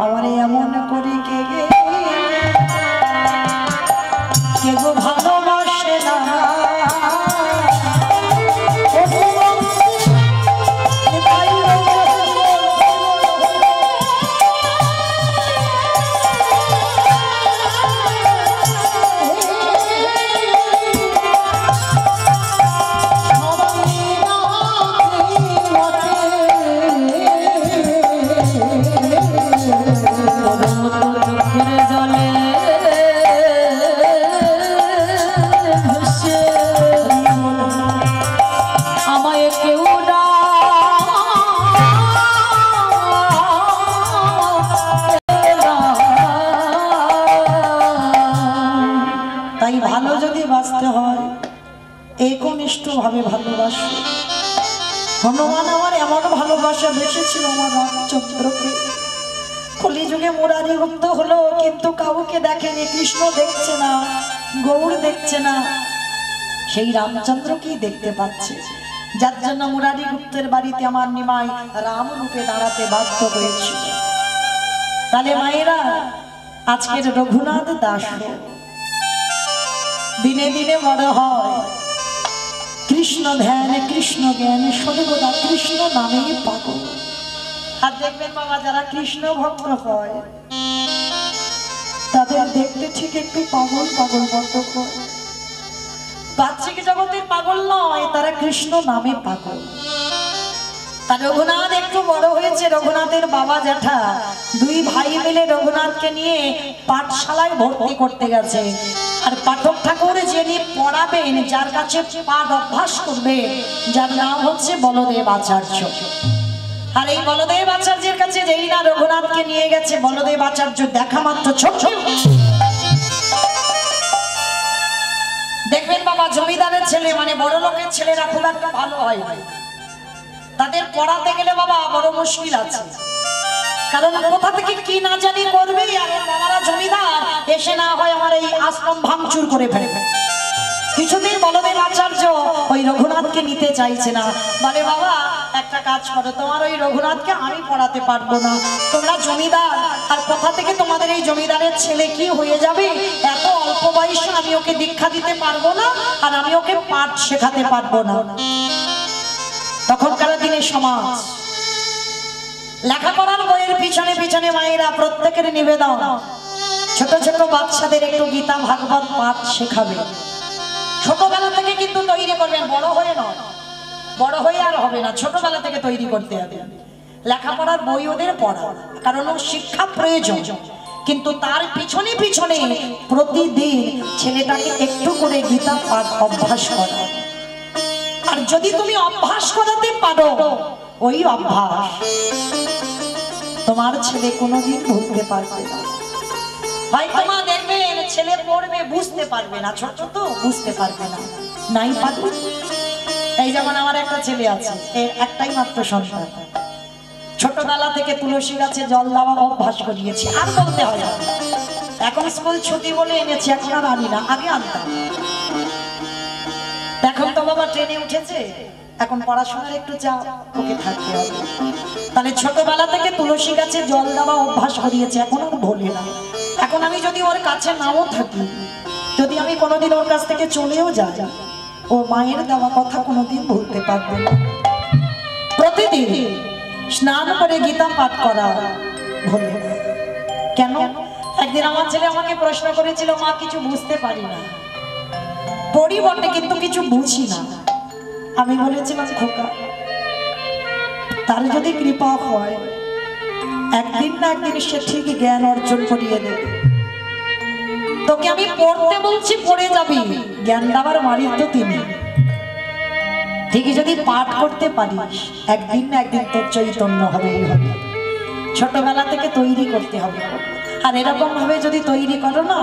আমার এমন করে কে গো ভালোবাসে না। ভালো যদি বাঁচতে হয় একনিষ্ঠ ভাবে ভালোবাসো। হনুমান আমার এমন ভালোবাসা বেসেছিল আমার রামচন্দ্রকে। কলিযুগে মুরারি গুপ্ত হলো, কিন্তু কাউকে দেখেনি, কৃষ্ণ দেখছে না, গৌর দেখছে না, সেই রামচন্দ্রকেই দেখতে পাচ্ছে। যার জন্য মুরারি গুপ্তের বাড়িতে আমার নিমাই রাম রূপে দাঁড়াতে বাধ্য হয়েছিল। তাহলে মায়েরা, আজকের রঘুনাথ দাস দিনে দিনে বড় হয়, কৃষ্ণ ধ্যান কৃষ্ণ জ্ঞান সর্বদা কৃষ্ণ নামেই পাগল। আর দেখবেন বাবা, যারা কৃষ্ণ ভক্ত হয় তাদের দেখতে ঠিক একটু পাগল পাগল মতো হয়। বাহ্যিক জগতের পাগল নয়, তারা কৃষ্ণ নামে পাগল। তার রঘুনাথ একটু বড় হয়েছে, রঘুনাথের বাবা জ্যাঠা দুই ভাই মিলে রঘুনাথকে নিয়ে পাঠশালায় ভর্তি করতে গেছে। আর পাঠক ঠাকুর যিনি পড়াবেন, যার কাছে পাঠ অভ্যাস করবে, যার নাম হচ্ছে বলদেব আচার্য। আর এই বলদেব আচার্যের কাছে যেই না রঘুনাথকে নিয়ে গেছে, বলদেব আচার্য দেখা মাত্র ছোট। দেখবেন বাবা, জমিদারের ছেলে মানে বড় লোকের ছেলেরা খুব একটা ভালো হয়, তাদের পড়াতে গেলে বাবা বড় মুশকিল আছে। কারণ কোথা থেকে কি না জানি করবে, আর বাবারা জমিদার এসে না হয় আমার এই আশ্রম ভাঙচুর করে ফেলবে। কিছুতেই বলদেব আচার্য ওই রঘুনাথকে নিতে চাইছে না। বলে বাবা একটা কাজ করো, তোমার ওই রঘুনাথকে আমি পড়াতে পারবো না, তোমরা জমিদার, আর কোথা থেকে তোমাদের এই জমিদারের ছেলে কি হয়ে যাবে, এত অল্প বয়সে আমি ওকে দীক্ষা দিতে পারবো না, আর আমি ওকে পাঠ শেখাতে পারবো না। তখনকার দিনে সমাজ লেখাপড়ার বইয়ের পিছনে পিছনে মায়েরা প্রত্যেকের নিবেদন ছোট ছোট বাচ্চাদের একটু গীতা ভাগবত পাঠ শেখাবে, ছোটবেলা থেকে কিন্তু তৈরি করবেন, বড় হয়ে নয়, বড় হয়ে আর হবে না, ছোটবেলা থেকে তৈরি করতে হবে। লেখাপড়ার বই ওদের পড়া, কারণ শিক্ষা প্রয়োজন, কিন্তু তার পিছনে পিছনে প্রতিদিন ছেলেটাকে একটু করে গীতা পাঠ অভ্যাস করা। আর যদি তুমি অভ্যাস করাতে পারো, ওই অভ্যাস তোমার ছেলে কোনোদিন ভুলতে পারবে না। ভাই তোমার দেখবেন ছেলে পড়বে বুঝতে পারবে না, ছোট তো বুঝতে পারবে না, নাই পারবে। এই যেমন আমার একটা ছেলে আছে, এর একটাই মাত্র সন্তান, ছোটবেলা থেকে তুলসী গাছে জল দেওয়া অভ্যাস করিয়েছি, আর বলতে হয় না। এখন স্কুল ছুটি বলে এনেছি, এখন আর আনি না, আগে আনতাম। এখন তো বাবা ট্রেনে উঠেছে, এখন পড়াশোনার একটু চাপ, ওকে থাকতে হবে। তাহলে ছোটবেলা থেকে তুলসী গাছে জল দেওয়া অভ্যাস করিয়েছে, এখন আর ভোলে না। এখন আমি যদি ওর কাছে নাও থাকি, যদি আমি কোনোদিন ওর কাছ থেকে চলেও যাই, ও মায়ের দেওয়া কথা কোনোদিন ভুলতে পারবে না। প্রতিদিন স্নান করে গীতা পাঠ করা ভুলবে না। কেন? একদিন আমার ছেলে আমাকে প্রশ্ন করেছিল, মা কিছু বুঝতে পারি না, পড়ি বটে কিন্তু কিছু বুঝি না। আমি বলেছিলাম, খোকা তার যদি কৃপা হয়, একদিন না একদিন সে ঠিক জ্ঞান অর্জন করিয়ে দেবে। তোকে আমি পড়তে বলছি, পড়ে যাবি, জ্ঞান দেওয়ার মালিক তো তিনি। ঠিকই যদি পাঠ করতে পারিস, একদিন না একদিন তোর চৈতন্য হবেই হবে। ছোটবেলা থেকে তৈরি করতে হবে। আর এরকম ভাবে যদি তৈরি করো না,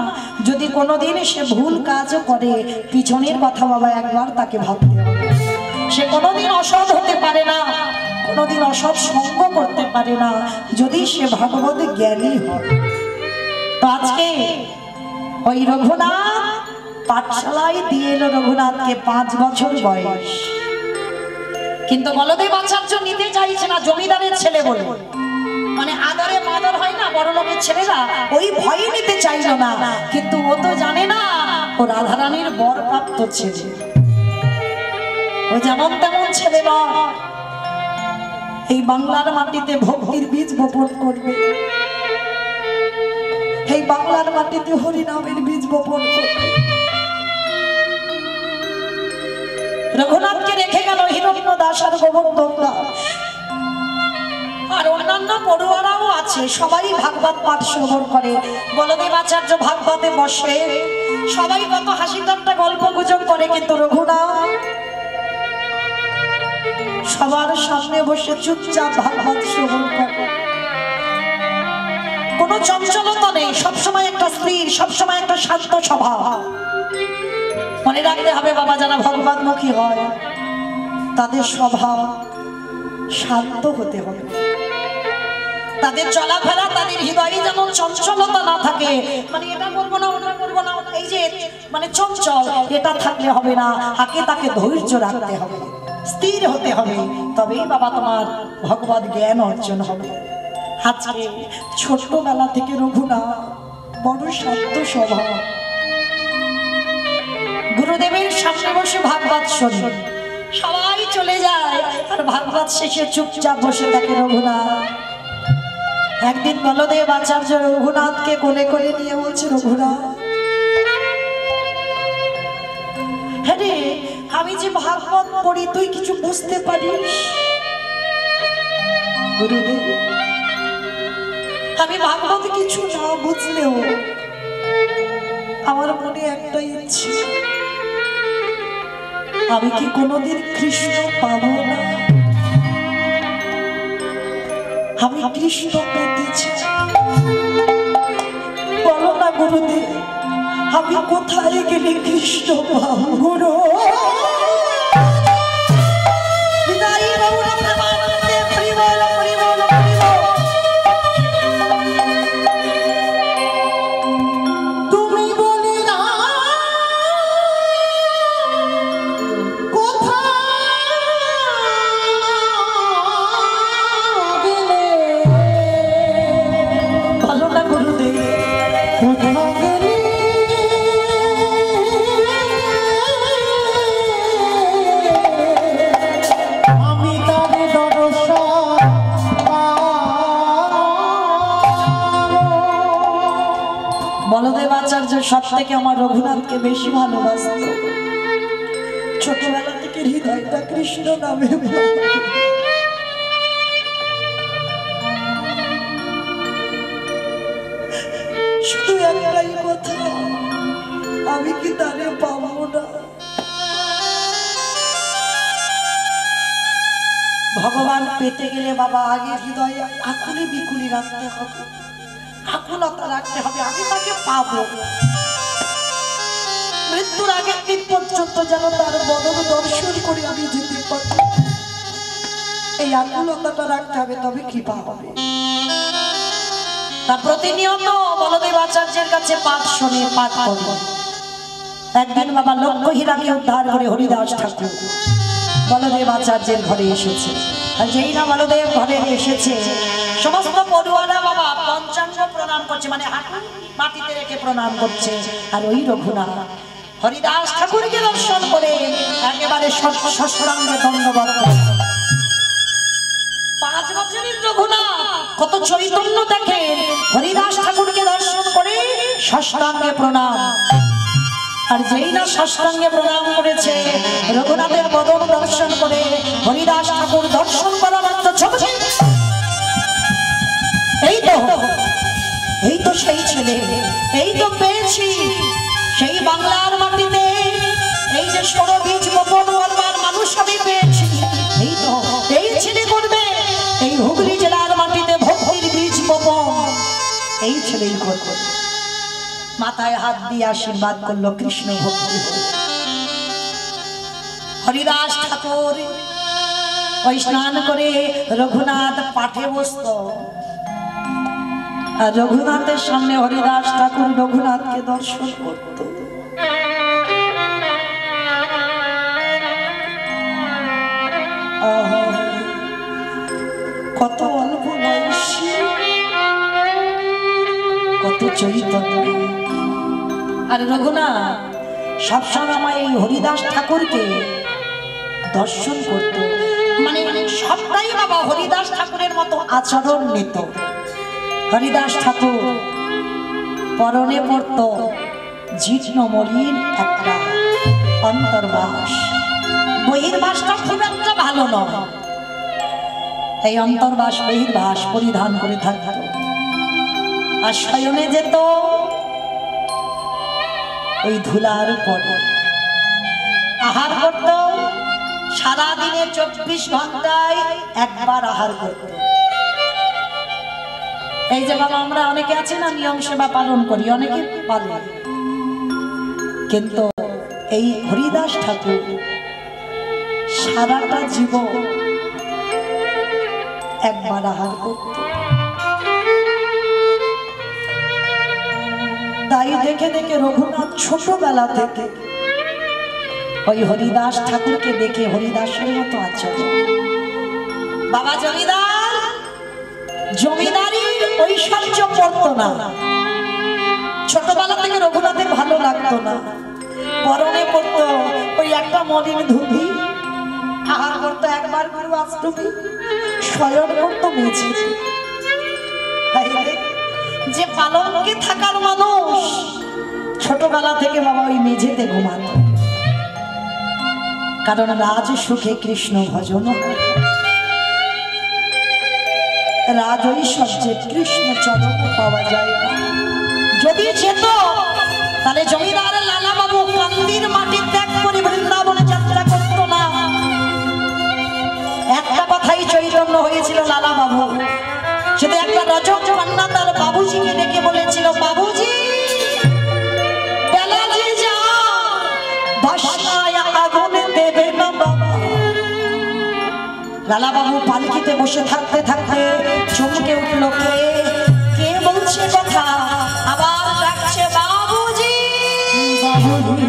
যদি কোনোদিন সে ভুল কাজও করে, পিছনের কথা বাবা একবার তাকে ভাবতে হবে। সে কোনোদিন অসৎ হতে পারে না, কোনোদিন অসৎ সঙ্গ করতে পারে না, যদি সে ভগবত জ্ঞানী হয়। তো আজকে ওই রঘুনাথ পাঠশালায় দিয়ে এলো রঘুনাথকে, 5 বছর বয়স, কিন্তু বলদেব আচার্য নিতে চাইছে না, জমিদারের ছেলে বলে, মানে আদরে মাদর হয় না বড় লোকের ছেলেরা, ওই ভয়ে নিতে চাইল না। কিন্তু ও তো জানে না ও রাধারানীর বর প্রাপ্ত ছেলে, ও যেমন তেমন ছেলে নয়। এই বাংলার মাটিতে ভক্তির বীজ বপন করবে, এই বাংলার মাটিতে হরিনামের বীজ বপন করবে। রঘুনাথকে রেখে গেল হিরণ্য দাস আর গোবর্ধন দাস, আর অন্যান্য পড়ুয়ারাও আছে, সবাই ভাগবত পাঠ শ্রবণ করে। বলদেব আচার্য ভাগবতে বসে, সবাই কত হাসি ঠাট্টা গল্প গুজব করে, কিন্তু রঘুনাথ সবার সামনে বসে চুপচাপ ভাগবত শ্রবণ করে। কোনো চঞ্চলতা নেই, সবসময় একটা স্থির, সবসময় একটা শান্ত স্বভাব। মনে রাখতে হবে বাবা, যারা ভগবতমুখী হয় তাদের স্বভাব শান্ত হতে হবে, তাদের চলাফেরা, তাদের হৃদয়ে যেমন চঞ্চলতা না থাকে, মানে এটা করবো না ওটা করবো না, এই যে মানে চঞ্চল, এটা থাকলে হবে না। আগে তাকে ধৈর্য রাখতে হবে, স্থির হতে হবে, তবেই বাবা তোমার ভগবত জ্ঞান অর্জন হবে। আজকে ছোটবেলা থেকে রঘুনাথ বড় শান্ত স্বভাব, গুরুদেবের সামনে বসে ভাগবত শোনে, সবাই চলে যায়, আর ভাগবত শেষে চুপচাপ বসে থাকে রঘুনাথ। একদিন বলদেব আচার্য রঘুনাথকে কোলে করে নিয়ে বলছে, রঘুনাথ হ্যাঁ রে, আমি যে ভাগবত পড়ি তুই কিছু বুঝতে পারিস? গুরুদেব, আমি ভাগবত কিছু না বুঝলেও আমার মনে একটা ইচ্ছে, আমি কি কোনোদিন কৃষ্ণ পাবো না? আমি কৃষ্ণ পেতে চাই, বলো না গুরুদেব, আমি কোথায় গেলে কৃষ্ণ পাবো? গুরু তুমি বলি না বলদেব আচার্য সব থেকে আমার রঘুনাথকে বেশি ভালোবাসত। ছোটবেলা থেকে হৃদয়টা কৃষ্ণ নামে শুধু একটাই কথা, আমি কি তারে পাবো না? ভগবান পেতে গেলে বাবা আগে হৃদয়ে আকুলি বিকুলি রাখতে হবে, আকুলতা রাখতে হবে, আগে তাকে পাবো। মৃত্যুর আগের দিন পর্যন্ত যেন তার বদন দর্শন করে আমি যেতে পারি, এই আকুলতাটা রাখতে হবে, তবে কৃপা হবে। তা প্রতিনিয়ত বলদেব আচার্যের কাছে পাঠ শোনে, পাঠ করে। একদিন বাবা লক্ষ্য হীরাকে উদ্ধার করে হরিদাস ঠাকুর বলদেব আচার্যের ঘরে এসেছে। আর যেই না বলদেব ঘরে এসেছে, সমস্ত পড়ুয়ারা বাবা পঞ্চাঙ্গ প্রণাম করছে, মানে হাঁটু মাটিতে রেখে প্রণাম করছে। আর ওই রঘুনাথ হরিদাস ঠাকুরকে দর্শন করে একেবারে ষষ্ঠাঙ্গে দণ্ডবত করে। 5 বছরের রঘুনাথ কত চৈতন্য দেখে, হরিদাস ঠাকুরকে দর্শন করে ষষ্ঠাঙ্গে প্রণাম। আর যেই না ষষ্ঠাঙ্গে প্রণাম করেছে, রঘুনাথের বদন দর্শন করে হরিদাস ঠাকুর দর্শন করা মাত্র চোখে এই তো সেই ছেলে, এই তো পেয়েছি সেই বাংলার মাটিতে, এই যে সরবীজ বপন করবার মানুষ আমি পেয়েছি, এই তো এই ছেলে করবে এই হুগলি জেলার মাটিতে ভক্তির বীজ বপন, এই ছেলেই করবে। মাথায় হাত দিয়ে আশীর্বাদ করলো, কৃষ্ণ ভক্তি হল। হরিদাস ঠাকুর ওই স্নান করে রঘুনাথ পাঠে বসত, আর রঘুনাথের সামনে হরিদাস ঠাকুর রঘুনাথকে দর্শন করত। কত অল্প বয়সী, কত চৈতন্য। আর রঘুনাথ সবসময় আমার এই হরিদাস ঠাকুরকে দর্শন করত, মানে সবটাই বাবা হরিদাস ঠাকুরের মতো আচরণ নিত। হরিদাস ঠাকুর পরনে পড়ত জীর্ণ মলিন একটা অন্তর্বাস, বহির্বাসটা খুব একটা ভালো নয়, এই অন্তর্বাস বহির্বাস পরিধান করে থাকত। আর শয়নে যেত ওই ধুলার পরে, আহার করত সারাদিনে 24 ঘন্টায় একবার আহার করত। এই যে বাবা আমরা অনেকে আছি না নিয়ম সেবা পালন করি, অনেকে পালন, কিন্তু এই হরিদাস ঠাকুর সারাটা জীবন একবার আহার করত। তাই দেখে দেখে রঘুনাথ ছোটবেলা থেকে ওই হরিদাস ঠাকুরকে দেখে হরিদাসের মতো আচরণ। বাবা জমিদার জমিদারির ঐশ্বর্য পড়তো না, ছোটবেলা থেকে রঘুনাথের ভালো লাগতো না। পরনে পড়তো ওই একটা মলিন ধুতি, আহার করতো একবার করে বাস্তবী, শয়ন করতো মেঝেতে। যে পালঙ্কে থাকার মানুষ ছোটবেলা থেকে বাবা ওই মেঝেতে ঘুমাতো, কারণ রাজ সুখে কৃষ্ণ ভজন, রাজ ঐশ্বর্যে কৃষ্ণ চরণ পাওয়া যায় না। যদি যেত তাহলে জমিদার লালা বাবু কান্দির মাটি ত্যাগ করে বৃন্দাবনে যাত্রা করতো না। একটা কথাই চৈতন্য হয়েছিল লালা বাবু, সেটা একটা রজক কন্যা তার বাবুজিকে ডেকে বলেছিল, বাবুজি বেলা যে যা বাসায় আগুনে দেবে না বাবা। লালা বাবু পালকিতে বসে থাকতে থাকতে চমকে উঠল, কে বলছে কথা, আবার ডাকছে বাবুজি বাবুজি।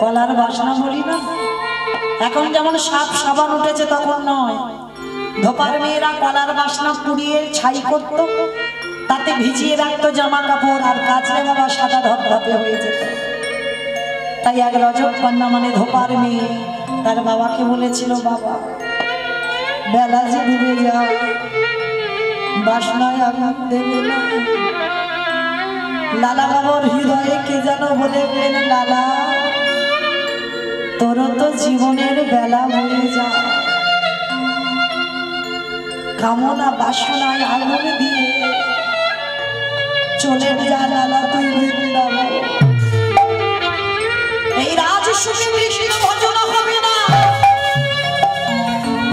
কলার বাসনা বলি না, এখন যেমন সাপ সাবান উঠেছে তখন নয়। ধোপার মেয়েরা কলার বাসনা পুড়িয়ে ছাই করত, তাতে ভিজিয়ে রাখতো জামা কাপড়, আর কাচলে বাবা সাদা ধপধপে হয়ে যেত। তাই এক রজব কন্যা মানে ধোপার মেয়ে তার বাবাকে বলেছিল, বাবা বেলা যে ডুবে যায়, বাসনায় আঘাত দেবে না। লালা বাবার হৃদয়ে কে যেন বলে গেলেন, লালা তোর তো জীবনের বেলা হয়ে যায়, কামনা বাসনায় আগুন দিয়ে চলে যা লালা তুই বৃন্দাবন। এই রাজসুখে কৃষ্ণ ভজন হবে না,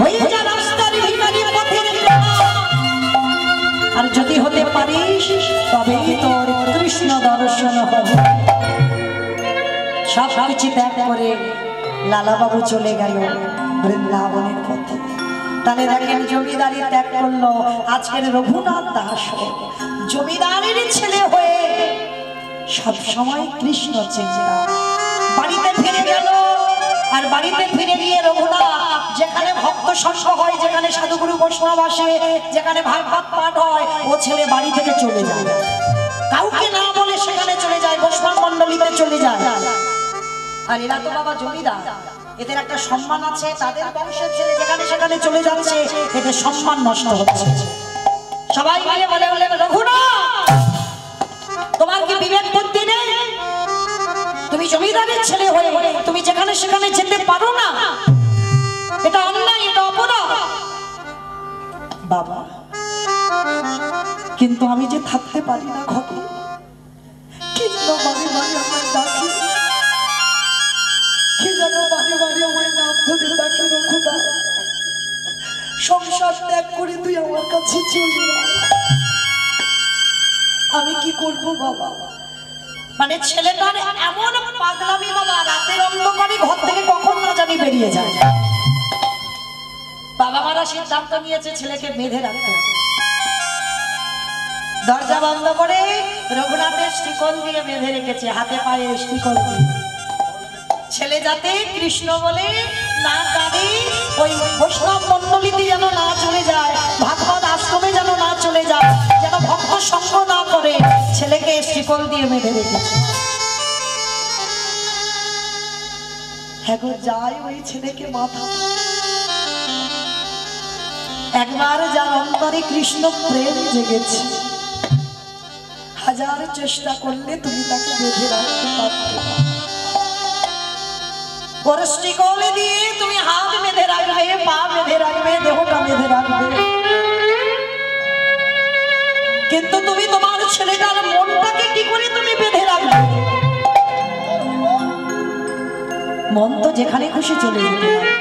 ওই যা রাস্তার ভিখারি পথের প্রেমা। আর যদি হতে পারিস তবেই তোর কৃষ্ণ দর্শন হবে। সব কিছু ত্যাগ করে লালা বাবু চলে গেল বৃন্দাবনের পথে। তাহলে দেখেন জমিদারি ত্যাগ করলো আজকের রঘুনাথ দাস জমিদারের ছেলে হয়ে সব সময় কৃষ্ণ চিন্তা। বাড়িতে ফিরে গেল, আর বাড়িতে ফিরে গিয়ে রঘুনাথ যেখানে ভক্ত সংঘ হয়, যেখানে সাধুগুরু বৈষ্ণব আসে, যেখানে ভাগবত পাঠ হয়, ও ছেলে বাড়ি থেকে চলে যায়, কাউকে না বলে সেখানে চলে যায়, বৈষ্ণব মন্ডলীতে চলে যায়। আর এরা তো বাবা জমিদার, এদের একটা সম্মান আছে, তাদের বংশের ছেলে যেখানে সেখানে চলে যাচ্ছে, এদের সম্মান নষ্ট হচ্ছে। সবাই মিলে বলে বললেন, রঘুনাথ তোমার কি বিবেক বুদ্ধি নেই? তুমি জমিদারের ছেলে হয়ে তুমি যেখানে সেখানে যেতে পারো না, এটা অন্যায়, এটা অপরাধ। বাবা কিন্তু আমি যে থাকতে পারি না ঘরে, কি যেন বাড়ি বাড়ি আমার ডাকি, কি যেন বাড়ি বাড়ি আমার নাম ধরে ডাকি, রঘুনাথ সংসার ত্যাগ করে তুই আমার কাছে চলে যা। আমি কি করব বাবা? মানে ছেলেটার এমন পাগলামি বাবা, রাতের অন্ধকারে ঘর থেকে কখন না জানি বেরিয়ে যায়। বাবা মারা সিদ্ধান্ত নিয়েছে ছেলেকে বেঁধে রাখতে হবে। দরজা বন্ধ করে রঘুনাথের শিকল দিয়ে বেঁধে রেখেছে, হাতে পায়ে শিকল দিয়ে। ছেলে যাতে কৃষ্ণ বলে না কাঁদে, ওই বৈষ্ণব মন্ডলীতে যেন না চলে যায়, ভাগবত আশ্রমে যেন না চলে যায়, যেন ভক্ত সঙ্গ না করে, ছেলেকে শিকল দিয়ে বেঁধে রেখেছে। হ্যাঁ গো, যাই ওই ছেলেকে মাথা। একবার যার অন্তরে কৃষ্ণ প্রেম জেগেছে, হাজার চেষ্টা করলে তুমি তাকে বেঁধে রাখতে পারবে না। শিকল দিয়ে তুমি হাত বেঁধে রাখবে, পা বেঁধে রাখবে, দেহটা বেঁধে রাখবে, কিন্তু তুমি তোমার ছেলেটার মনটাকে কি করে তুমি বেঁধে রাখবে? মন তো যেখানে খুশি চলে যেতে পারে,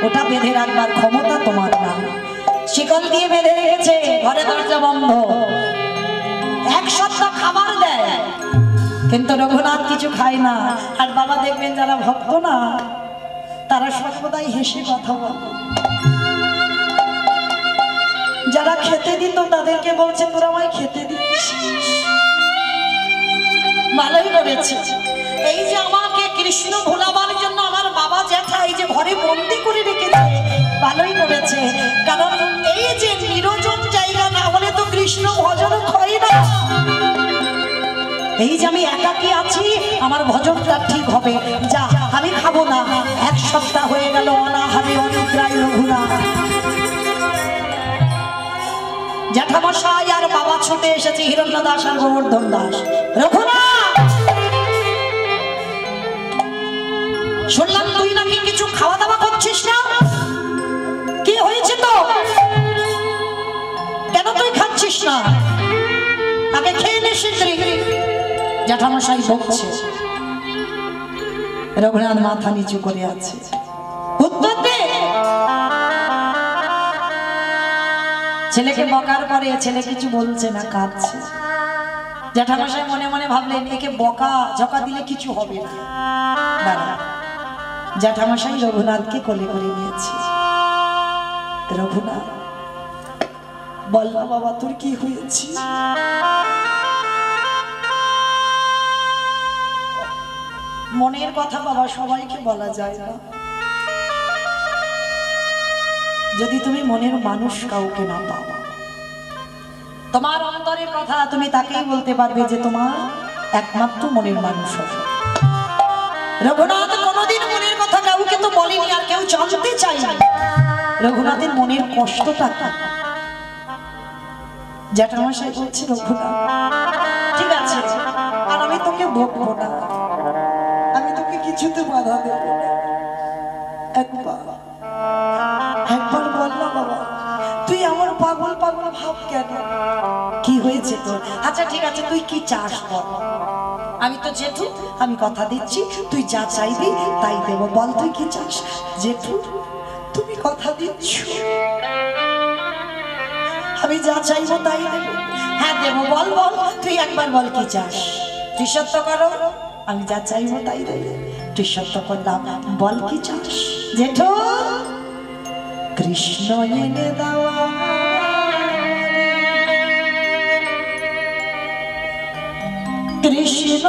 ওটা বেঁধে রাখবার ক্ষমতা তোমার না। শিকল দিয়ে বেঁধে রেখেছে, ঘরে দরজা বন্ধ। এক সপ্তাহ খাবার দেয়, কিন্তু রঘুনাথ কিছু খায় না। আর বাবা দেখবেন যারা ভক্ত না, তারা সর্বদাই হেসে কথা বলে। যারা খেতে দিত তাদেরকে বলছে, তোরা আমায় খেতে দিচ্ছিস, ভালোই করেছে। এই যে আমাকে কৃষ্ণ ভোলাবার জন্য আমার বাবা জ্যাঠা এই যে ঘরে বন্দি করে রেখেছে, ভালোই করেছে। কারণ এই যে নিরজন জায়গা না হলে তো কৃষ্ণ ভজন হয় না। এই যে আমি একাকী আছি, আমার ভজনটা ঠিক হবে। যা, আমি খাবো না। এক সপ্তাহ হয়ে গেল অনাহারে অনিদ্রায় রঘুনাথ। জ্যাঠামশাই আর বাবা ছুটে এসেছে, হিরণ্য দাস আর গোবর্ধন দাস। রঘুনাথ, শুনলাম তুই নাকি কিছু খাওয়া দাওয়া করছিস না, কি হয়েছে তো? কেন তুই খাচ্ছিস না? আগে খেয়ে নে শীঘ্রই। জ্যাঠামশাই বকছে, রঘুনাথ মাথা নিচু করে আছে। উত্তর দে। ছেলেকে বকার পরে ছেলে কিছু বলছে না, কাঁদছে। জ্যাঠামশাই মনে মনে ভাবলেন, একে বকা ঝকা দিলে কিছু হবে না। দাঁড়া, জ্যাঠামশাই রঘুনাথকে কোলে করে নিয়েছে। রঘুনাথ বল না বাবা, তোর কি হয়েছে? মনের কথা বাবা সবাইকে বলা যায় না। যদি তুমি মনের মানুষ কাউকে না পাও, তোমার অন্তরের কথা তুমি তাকেই বলতে পারবে যে তোমার একমাত্র মনের মানুষ হবে। রঘুনাথ কোনোদিন মনের কথা কাউকে তো বলেনি, আর কেউ জানতে চায়নি রঘুনাথের মনের কষ্টটা কি। জ্যাঠামশাই বলছে, রঘুনাথ ঠিক আছে, আর আমি তোকে বকবো না, আমি তোকে কিছুতে বাধা দেব না, একবার বল না বাবা, তুই আমার পাগল পাগল ভাব কেন, কি হয়েছে তোর? আচ্ছা ঠিক আছে, তুই কি চাস বল, আমি তো জেঠু, আমি কথা দিচ্ছি তুই যা চাইবি তাই দেব, বল তুই কি চাস? জেঠু তুমি কথা দিচ্ছ, আমি যা চাইবো তাই দেব? হ্যাঁ দেবো, বল বল, তুই একবার বল কি চাস? তুই সত্য করো, আমি যা চাইবো তাই দেব। তুই সত্য করলাম, বল কি চাস? জেঠু কৃষ্ণ এনে দেওয়া, কৃষ্ণ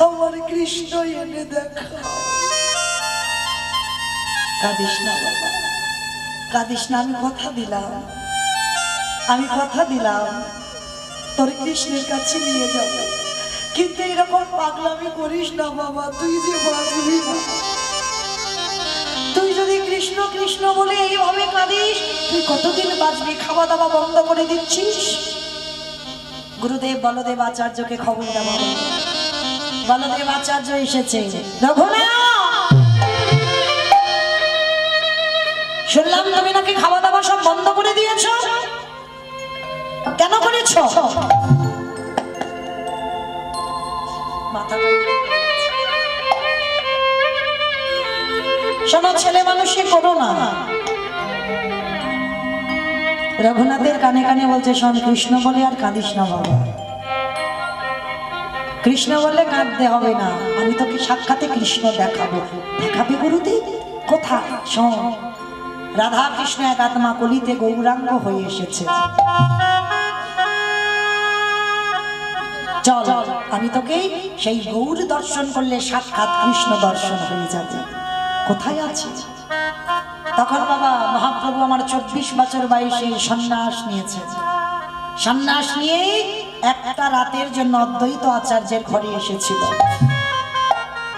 আমার কৃষ্ণ এনে দেখা, কাঁদিস না বাবা, কাঁদিস না। আমি কথা দিলাম তোর কৃষ্ণের কাছে নিয়ে যাব, কিন্তু এরকম পাগলামি করিস না বাবা, তুই যে বাঁচবি না। তুই যদি কৃষ্ণ কৃষ্ণ বলে এইভাবে কাঁদিস, তুই কতদিন বাঁচবি? খাওয়া দাওয়া বন্ধ করে দিচ্ছিস। গুরুদেব বলদেব আচার্যকে খবর দেওয়া হলো। বলদেব আচার্য এসেছে। রঘুনাথ, শুনলাম তুমি নাকি খাওয়া দাওয়া সব বন্ধ করে দিয়েছ, কেন করেছ? শোনো, ছেলে মানুষই করো না। রঘুনাথের কানে কানে বলছে, শোন, কৃষ্ণ বলে আর কাঁদিস না বাবা। কৃষ্ণ বললে কাঁদতে হবে না, আমি তোকে সাক্ষাতে কৃষ্ণ দেখাবো। দেখাবে গুরুদেব? কোথায়? শোন, রাধা কৃষ্ণ এক আত্মা কলিতে গৌরাঙ্গ হয়ে এসেছে। চল, আমি তোকে সেই গৌর দর্শন করলে সাক্ষাৎ কৃষ্ণ দর্শন হয়ে যাবে। কোথায় আছে? তখন বাবা মহাপ্রভু আমার 24 বছর বয়সে সন্ন্যাস নিয়েছে। সন্ন্যাস নিয়ে একটা রাতের জন্য অদ্বৈত আচার্যের ঘরে এসেছিল।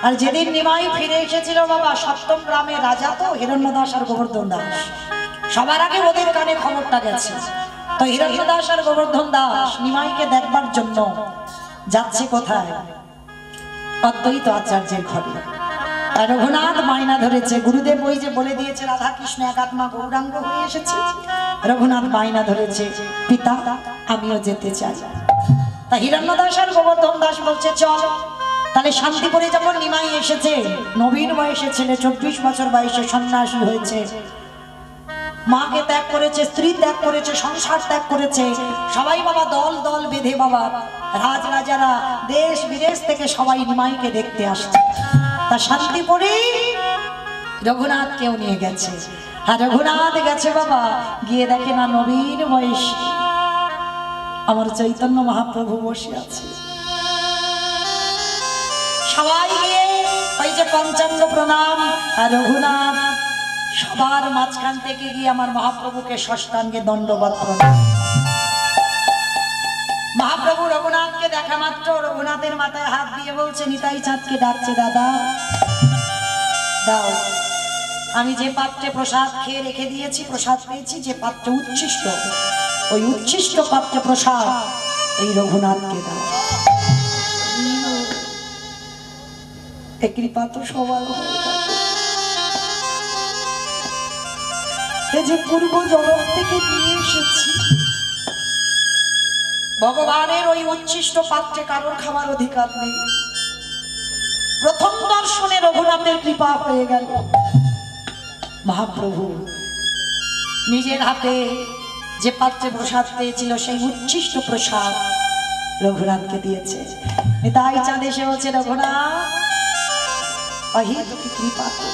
আর যেদিন নিমাই ফিরে এসেছিল বাবা, সপ্তম গ্রামের রাজা তো হিরণ্যদাস আর গোবর্ধন দাস, সবার আগে ওদের কানে খবরটা গেছে। তো হিরণ্যদাস আর গোবর্ধন দাস নিমাইকে দেখবার জন্য যাচ্ছে কোথায়? অদ্বৈত আচার্যের ঘরে। আর রঘুনাথ মায়না ধরেছে। গুরুদেব ওই যে বলে দিয়েছে রাধা কৃষ্ণ একাত্মা গৌরাঙ্গ হয়ে এসেছে। রঘুনাথ মায়না ধরেছে, পিতা আমিও যেতে চাই। তা হিরণ্যদাস আর গোবর্ধন দাস বলছে, চল। তাহলে শান্তিপুরে যখন নিমাই এসেছে, নবীন বয়সে ছেলে, 24 বছর বয়সে সন্ন্যাসী হয়েছে, মাকে ত্যাগ করেছে, স্ত্রী ত্যাগ করেছে, সংসার ত্যাগ করেছে, সবাই বাবা দল দল বেঁধে বাবা রাজরাজারা দেশ বিদেশ থেকে সবাই নিমাইকে দেখতে আসছে। তা শান্তিপুরে রঘুনাথকেও নিয়ে গেছে। আর রঘুনাথ গেছে বাবা, গিয়ে দেখে না নবীন বয়স আমার চৈতন্য মহাপ্রভু বসে আছে। সবাই গিয়ে ওই যে পঞ্চাঙ্গ প্রণাম, আর রঘুনাথ সবার মাঝখান থেকে গিয়ে আমার মহাপ্রভুকে ষষ্ঠাঙ্গে দণ্ডবত প্রণাম। মহাপ্রভু রঘুনাথকে দেখা মাত্র রঘুনাথের মাথায় হাত দিয়ে বলছে, নিতাই চাঁদকে ডাকছে, দাদা দাও, আমি যে পাত্রে প্রসাদ খেয়ে রেখে দিয়েছি, প্রসাদ পেয়েছি, যে পাত্রে উচ্ছিষ্ট, ওই উচ্ছিষ্ট পাত্রে প্রসাদ এই রঘুনাথকে দাও। এই কৃপা তো সবার হয় না। এই যে পূর্ব জগৎ থেকে নিয়ে এসেছি, ভগবানের ওই উচ্ছিষ্ট পাত্রে কারোর খাবার অধিকার নেই। প্রথম দর্শনে রঘুনাথের কৃপা হয়ে গেল। মহাপ্রভু নিজের হাতে যে পাত্রে প্রসাদ পেয়েছিল, সেই উচ্ছিষ্ট প্রসাদ রঘুনাথকে দিয়েছে। তাই চাঁদ এসে বলছে, রঘুনাথ অহিতকে কৃপা কর।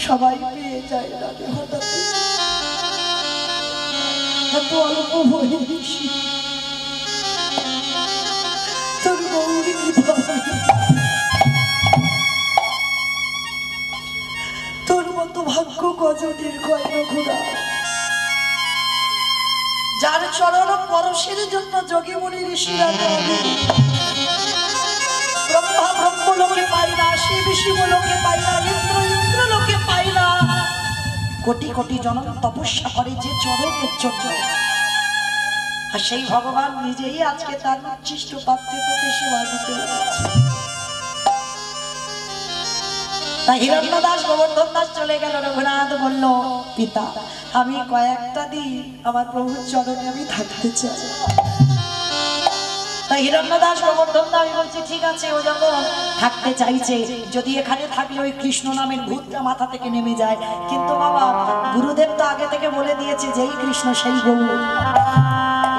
সবাই পেয়ে যায় না হঠাৎ, এত অল্প বয়সী তোর গৌরী কৃপা, তোর মতো ভাগ্য কজনের কয় রঘুনাথ, যার চরণ পরশের জন্য যোগী মুনি ঋষিরা ব্রহ্মা ব্রহ্মলোকে পাই না, শিব শিবলোকে পাই না, ইন্দ্র ইন্দ্রলোকে পাই না, কোটি কোটি জনম তপস্যা করে যে চরণের জন্য। আর সেই ভগবান নিজেই আজকে তার উচ্ছিষ্ট পাত্রে তোকে সেবা দিতে হচ্ছে। তাই হিরণ্যদাস গোবর্ধন দাস চলে গেল। রঘুনাথ বলল, পিতা আমি কয়েকটা দিন আমার প্রভুর চরণে আমি থাকতে চাই। তাই হিরণ্যদাস গোবর্ধন দাস বলছে, ঠিক আছে, ও যখন থাকতে চাইছে, যদি এখানে থাকলে ওই কৃষ্ণ নামের ভূতটা মাথা থেকে নেমে যায়। কিন্তু বাবা গুরুদেব তো আগে থেকে বলে দিয়েছে, যেই কৃষ্ণ সেই গৌর।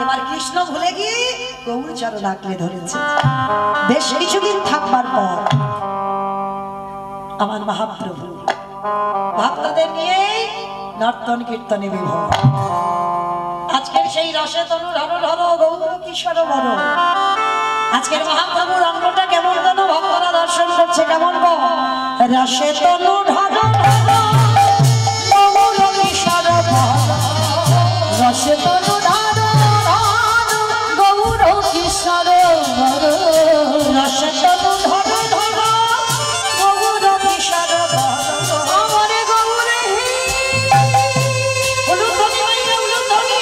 এবার কৃষ্ণ ভুলে গিয়ে গৌর চরণ আঁকড়ে ধরেছে। বেশ কিছুদিন থাকবার পর আমার মহাপ্রভু ভক্তদের নিয়ে নর্তন কীর্তনে বিভোর। আজকের সেই রসে তনু ধর ধর গৌর কিশোর বড়। আজকের মহাপ্রভুর অঙ্গটা কেমন যেন ভক্তরা দর্শন করছে, কেমন গো রসে তনু ঢাল গৌর কিশোর রসে তনু ধার গৌর কিশোর রসে তনু ঢাল গৌর কিশোর আমার গৌরে উলুধ্বনি মাইরা উলুধ্বনি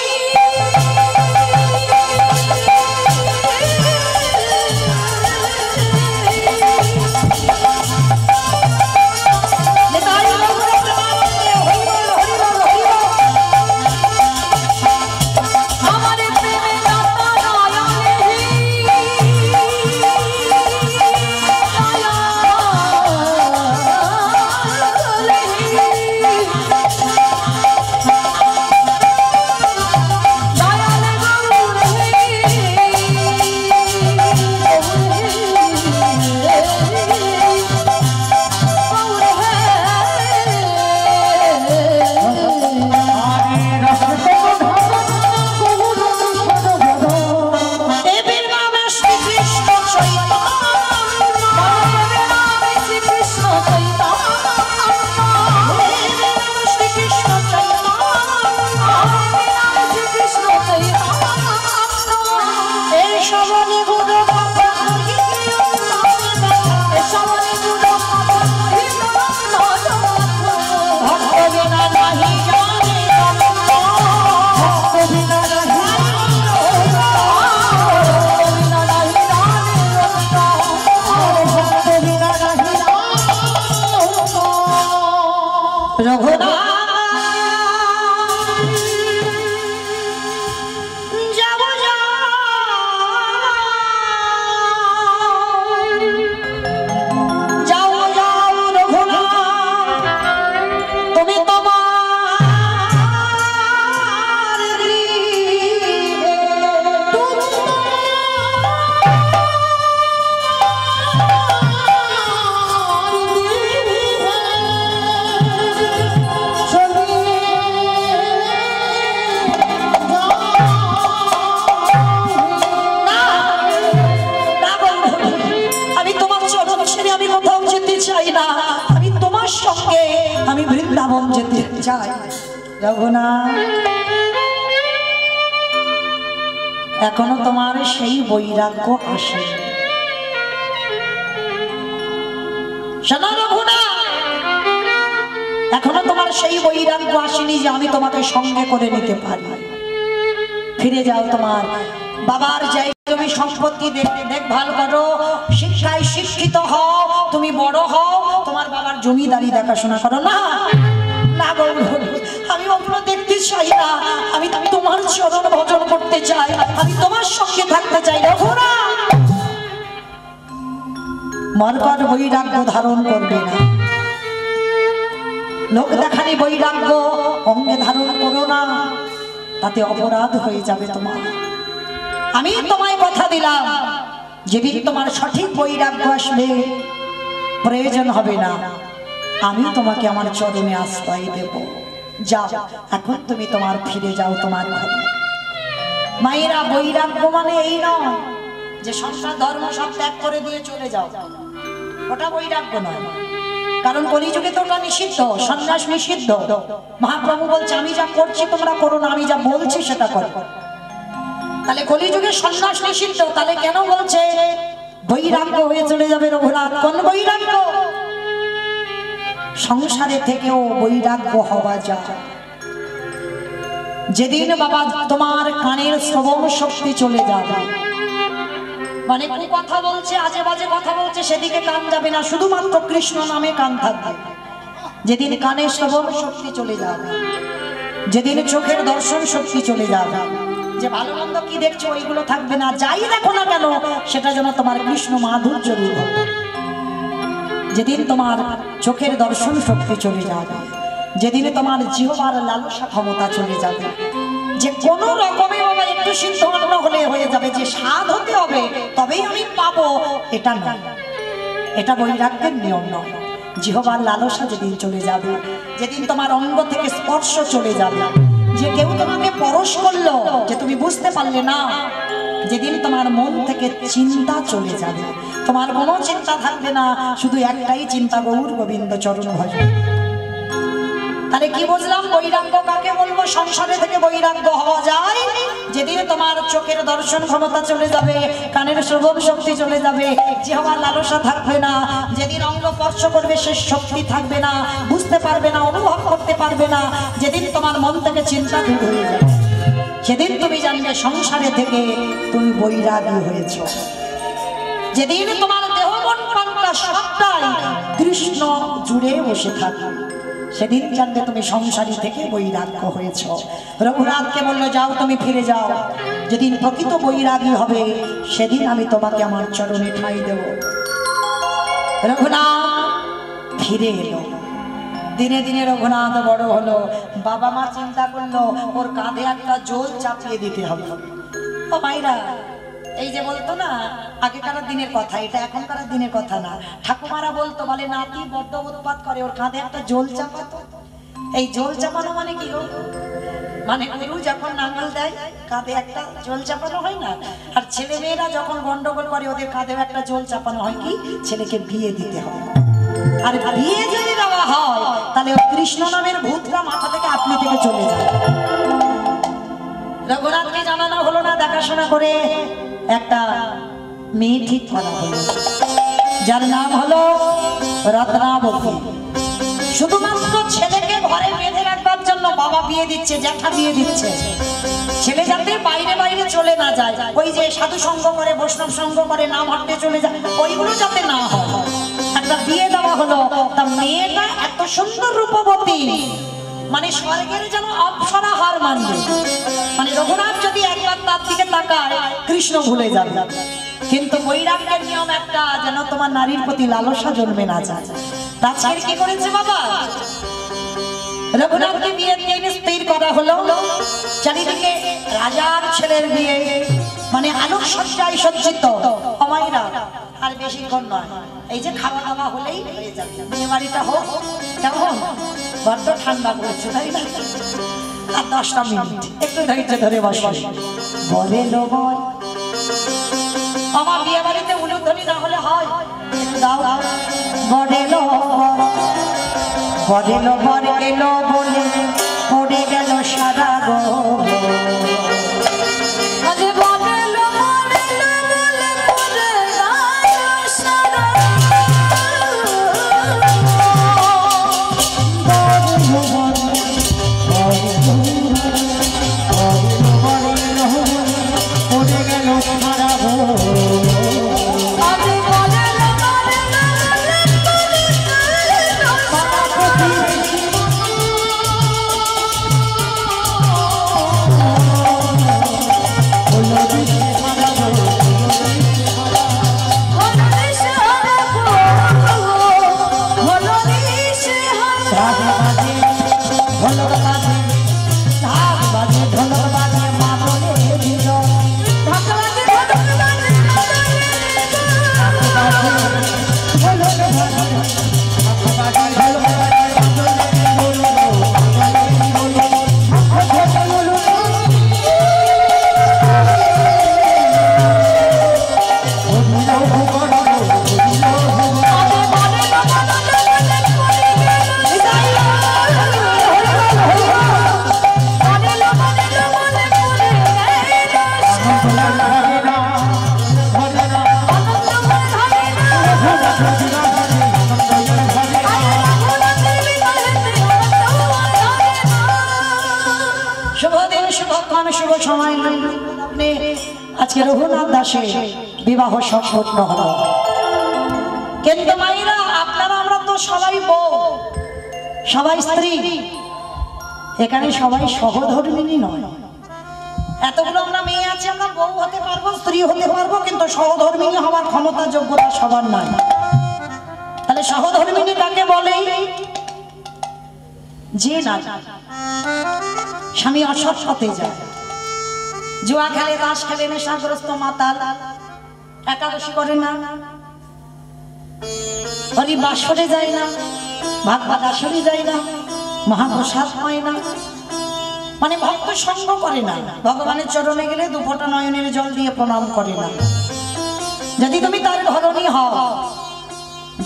এখনো তোমার সেই বৈরাগ্য আসে এখনো তোমার সেই বৈরাগ্য আসেনি যে আমি তোমাকে সঙ্গে করে নিতে পারি। ফিরে যাও, তোমার বাবার যাই তুমি সম্পত্তি দেখভাল করো, শিক্ষায় শিক্ষিত হও, তুমি বড় হও, তোমার বাবার জমিদারি দেখাশোনা করো। না না আমি অন্য দেখতে চাই না, আমি তোমার চরণ ভজন করতে চাই, আমি তোমার সঙ্গে থাকতে চাই। রঘুনা মরকট বৈরাগ্য ধারণ করবে না, লোক দেখানি বৈরাগ্য অঙ্গে ধারণ করো না, তাতে অপরাধ হয়ে যাবে তোমার। আমি তোমায় কথা দিলাম, যেদিন তোমার সঠিক বৈরাগ্য আসবে প্রয়োজন হবে না, আমি তোমাকে আমার চরণে আশ্রয় দেব। যাও এখন তুমি তোমার ফিরে যাও তোমার ঘরে। মায়েরা বৈরাগ্য মানে এই নয় যে সংসার ধর্ম সব ত্যাগ করে দিয়ে চলে যাও, ওটা বৈরাগ্য নয়। কারণ কলিযুগে তো ওটা নিষিদ্ধ, সন্ন্যাস নিষিদ্ধ। মহাপ্রভু বলছে আমি যা করছি তোমরা করো না, আমি যা বলছি সেটা করো। তাহলে কলিযুগে সন্ন্যাস নিষিদ্ধ, তাহলে কেন বলছে বৈরাগ্য হয়ে চলে যাবে রঘুনাথ? কোন বৈরাগ্য? সংসারে থেকেও বৈরাগ্য হওয়া যায়। যেদিন বাবা তোমার কানের শ্রবণ শক্তি চলে যাবে, মানে কোন কথা বলছে, আজে বাজে কথা বলছে, সেদিকে কান যাবে না, শুধুমাত্র কৃষ্ণ নামে কান থাকবে। যেদিন কানের শ্রবণ শক্তি চলে যাবে, যেদিন চোখের দর্শন শক্তি চলে যাবে, যে ভালো মন্দ কি দেখছো ওইগুলো থাকবে না, যাই দেখো না কেন সেটা যেন তোমার কৃষ্ণ মাধুর্য রূপ। যেদিন তোমার চোখের দর্শন শক্তি চলে যাবে, যেদিন তোমার জিহ্বার লালসা ক্ষমতা চলে যাবে, যে কোনো রকমে বাবা একটু সিদ্ধ অন্ন হলে হয়ে যাবে, যে স্বাদ হতে হবে তবেই আমি পাবো, এটা নয়, এটা বৈরাগ্যের নিয়ম নয়। জিহ্বার লালসা যেদিন চলে যাবে, যেদিন তোমার অঙ্গ থেকে স্পর্শ চলে যাবে, যে কেউ তোমাকে পরশ করলো, যে তুমি বুঝতে পারলে না যেদিন তোমার মন থেকে চিন্তা চলে যাবে, তোমার কোনো চিন্তা থাকবে না, শুধু একটাই চিন্তা, গৌর গোবিন্দ চরণ ভজন। তাহলে কি বুঝলাম? বৈরাগ্য কাকে বলবো? সংসারে থেকে বৈরাগ্য হওয়া যায় যেদিন তোমার চোখের দর্শন ক্ষমতা চলে যাবে, কানের শ্রবণ শক্তি চলে যাবে, জিহ্বার লালসা থাকবে না, যেদিন অঙ্গ স্পর্শ করবে সে শক্তি থাকবে না, বুঝতে পারবে না, অনুভব করতে পারবে না, যেদিন তোমার মন থেকে চিন্তা দূর হয়ে যাবে, সেদিন তুমি জানবে সংসারে থেকে তুমি বৈরাগী হয়েছ। যেদিন তোমার দেহ মন প্রাণটা সবটাই কৃষ্ণ জুড়ে বসে থাকবে, সেদিন জানবে তুমি সংসারী থেকে বৈরাগ্য হয়েছ। রঘুনাথকে বললো, যাও তুমি ফিরে যাও, যেদিন প্রকৃত বৈরাগী হবে সেদিন আমি তোমাকে আমার চরণে ঠাঁই দেব। রঘুনাথ ফিরে এলো। দিনে দিনে রঘুনাথ বড় হলো, বাবা মা চিন্তা করলো ওর কাঁধে একটা জোল চাপিয়ে দিতে হবে। ও মাইরা, এই যে বলতো না আগেকার দিনের কথা, এটা এখনকার দিনের কথা না, ঠাকুমারা বলতো, বলে নাতি বড্ড উৎপাত করে, ওর কাঁধে একটা জোল চাপাতো। এই জোল চাপানো মানে কি গো? মানে গরু যখন নাঙ্গল দেয় কাঁধে একটা জোল চাপানো হয় না? আর ছেলে মেয়েরা যখন গন্ডগোল করে ওদের কাঁধে একটা জোল চাপানো হয়, কি ছেলেকে বিয়ে দিতে হয়। আর বিয়ে যদি দেওয়া হয় তাহলে ওই কৃষ্ণ নামের ভূতরা মাথা থেকে আপনি থেকে চলে যায়। রঘুনাথকে জানানো হলো না, দেখাশোনা করে একটা মেয়ে ঠিক করা হলো, যার নাম হলো রত্নাবতী। শুধুমাত্র ছেলেকে ঘরে বেঁধে রাখবার জন্য বাবা বিয়ে দিচ্ছে, জ্যাঠা বিয়ে দিচ্ছে, ছেলে যাতে বাইরে বাইরে চলে না যায়, ওই যে সাধু সঙ্গ করে, বৈষ্ণব সঙ্গ করে, নাম হাঁটতে চলে যায়, ওইগুলো যাতে না হয়, একটা বিয়ে দেওয়া হলো। তা মেয়েটা এত সুন্দর রূপবতী, মানে স্বর্গের যেন অপ্সরা হার মানবে। মানে রঘুনাথ যদি একবার তার দিকে তাকায় কৃষ্ণ ভুলে যাবে। কিন্তু বৈরাগ্যের নিয়ম একটা, যেন তোমার নারীর প্রতি লালসা জন্মে না যায়। তাছাড়া কি করেছে বাবা? রঘুনাথকে বিয়ে দিয়ে স্থির করা হলো, চারিদিকে রাজার ছেলের বিয়ে, মানে আলোকসজ্জায় সজ্জিত। অমাইরা আর বেশিক্ষণ নয়, এই যে খাওয়া দাওয়া হলেই হয়ে যাবে, বিয়ে বাড়িটা হোক। কেমন বড্ড ঠান্ডা পড়েছে তাই না? আর 10টা মিনিট একটু ধৈর্য ধরে বসো। বলে লো বল, আমার বিয়ে বাড়িতে উলুধ্বনি না হলে হয়? দাও বলে লো বলে লো বলে এলো বলে পড়ে গেল সারা গো। আজকে রঘুনাথ দাসের বিবাহ সম্পন্ন হলো। কিন্তু মায়েরা, আপনারা আমরা তো সবাই বউ, সবাই স্ত্রী, এখানে সবাই সহধর্মিণী নয়। এতগুলো আমরা মেয়ে আছি, আমরা বউ হতে পারবো, স্ত্রী হতে পারবো, কিন্তু সহধর্মিণী হওয়ার ক্ষমতা যোগ্যতা সবার নাই। তাহলে সহধর্মিণী কাকে বলে? যে না স্বামী অসৎ পথে যায়, জুয়া খেলে, তাস খেলে, নেশাগ্রস্ত মাতাল, একাদশী করে না, হরি বাসরে যায় না, ভাগবাদাসরে যায় না, মহাপ্রসাদ হয় না, মানে ভক্ত সঙ্গ করে না, ভগবানের চরণে গেলে দুফোঁটা নয়নের জল দিয়ে প্রণাম করে না। যদি তুমি তার ধরনী হও,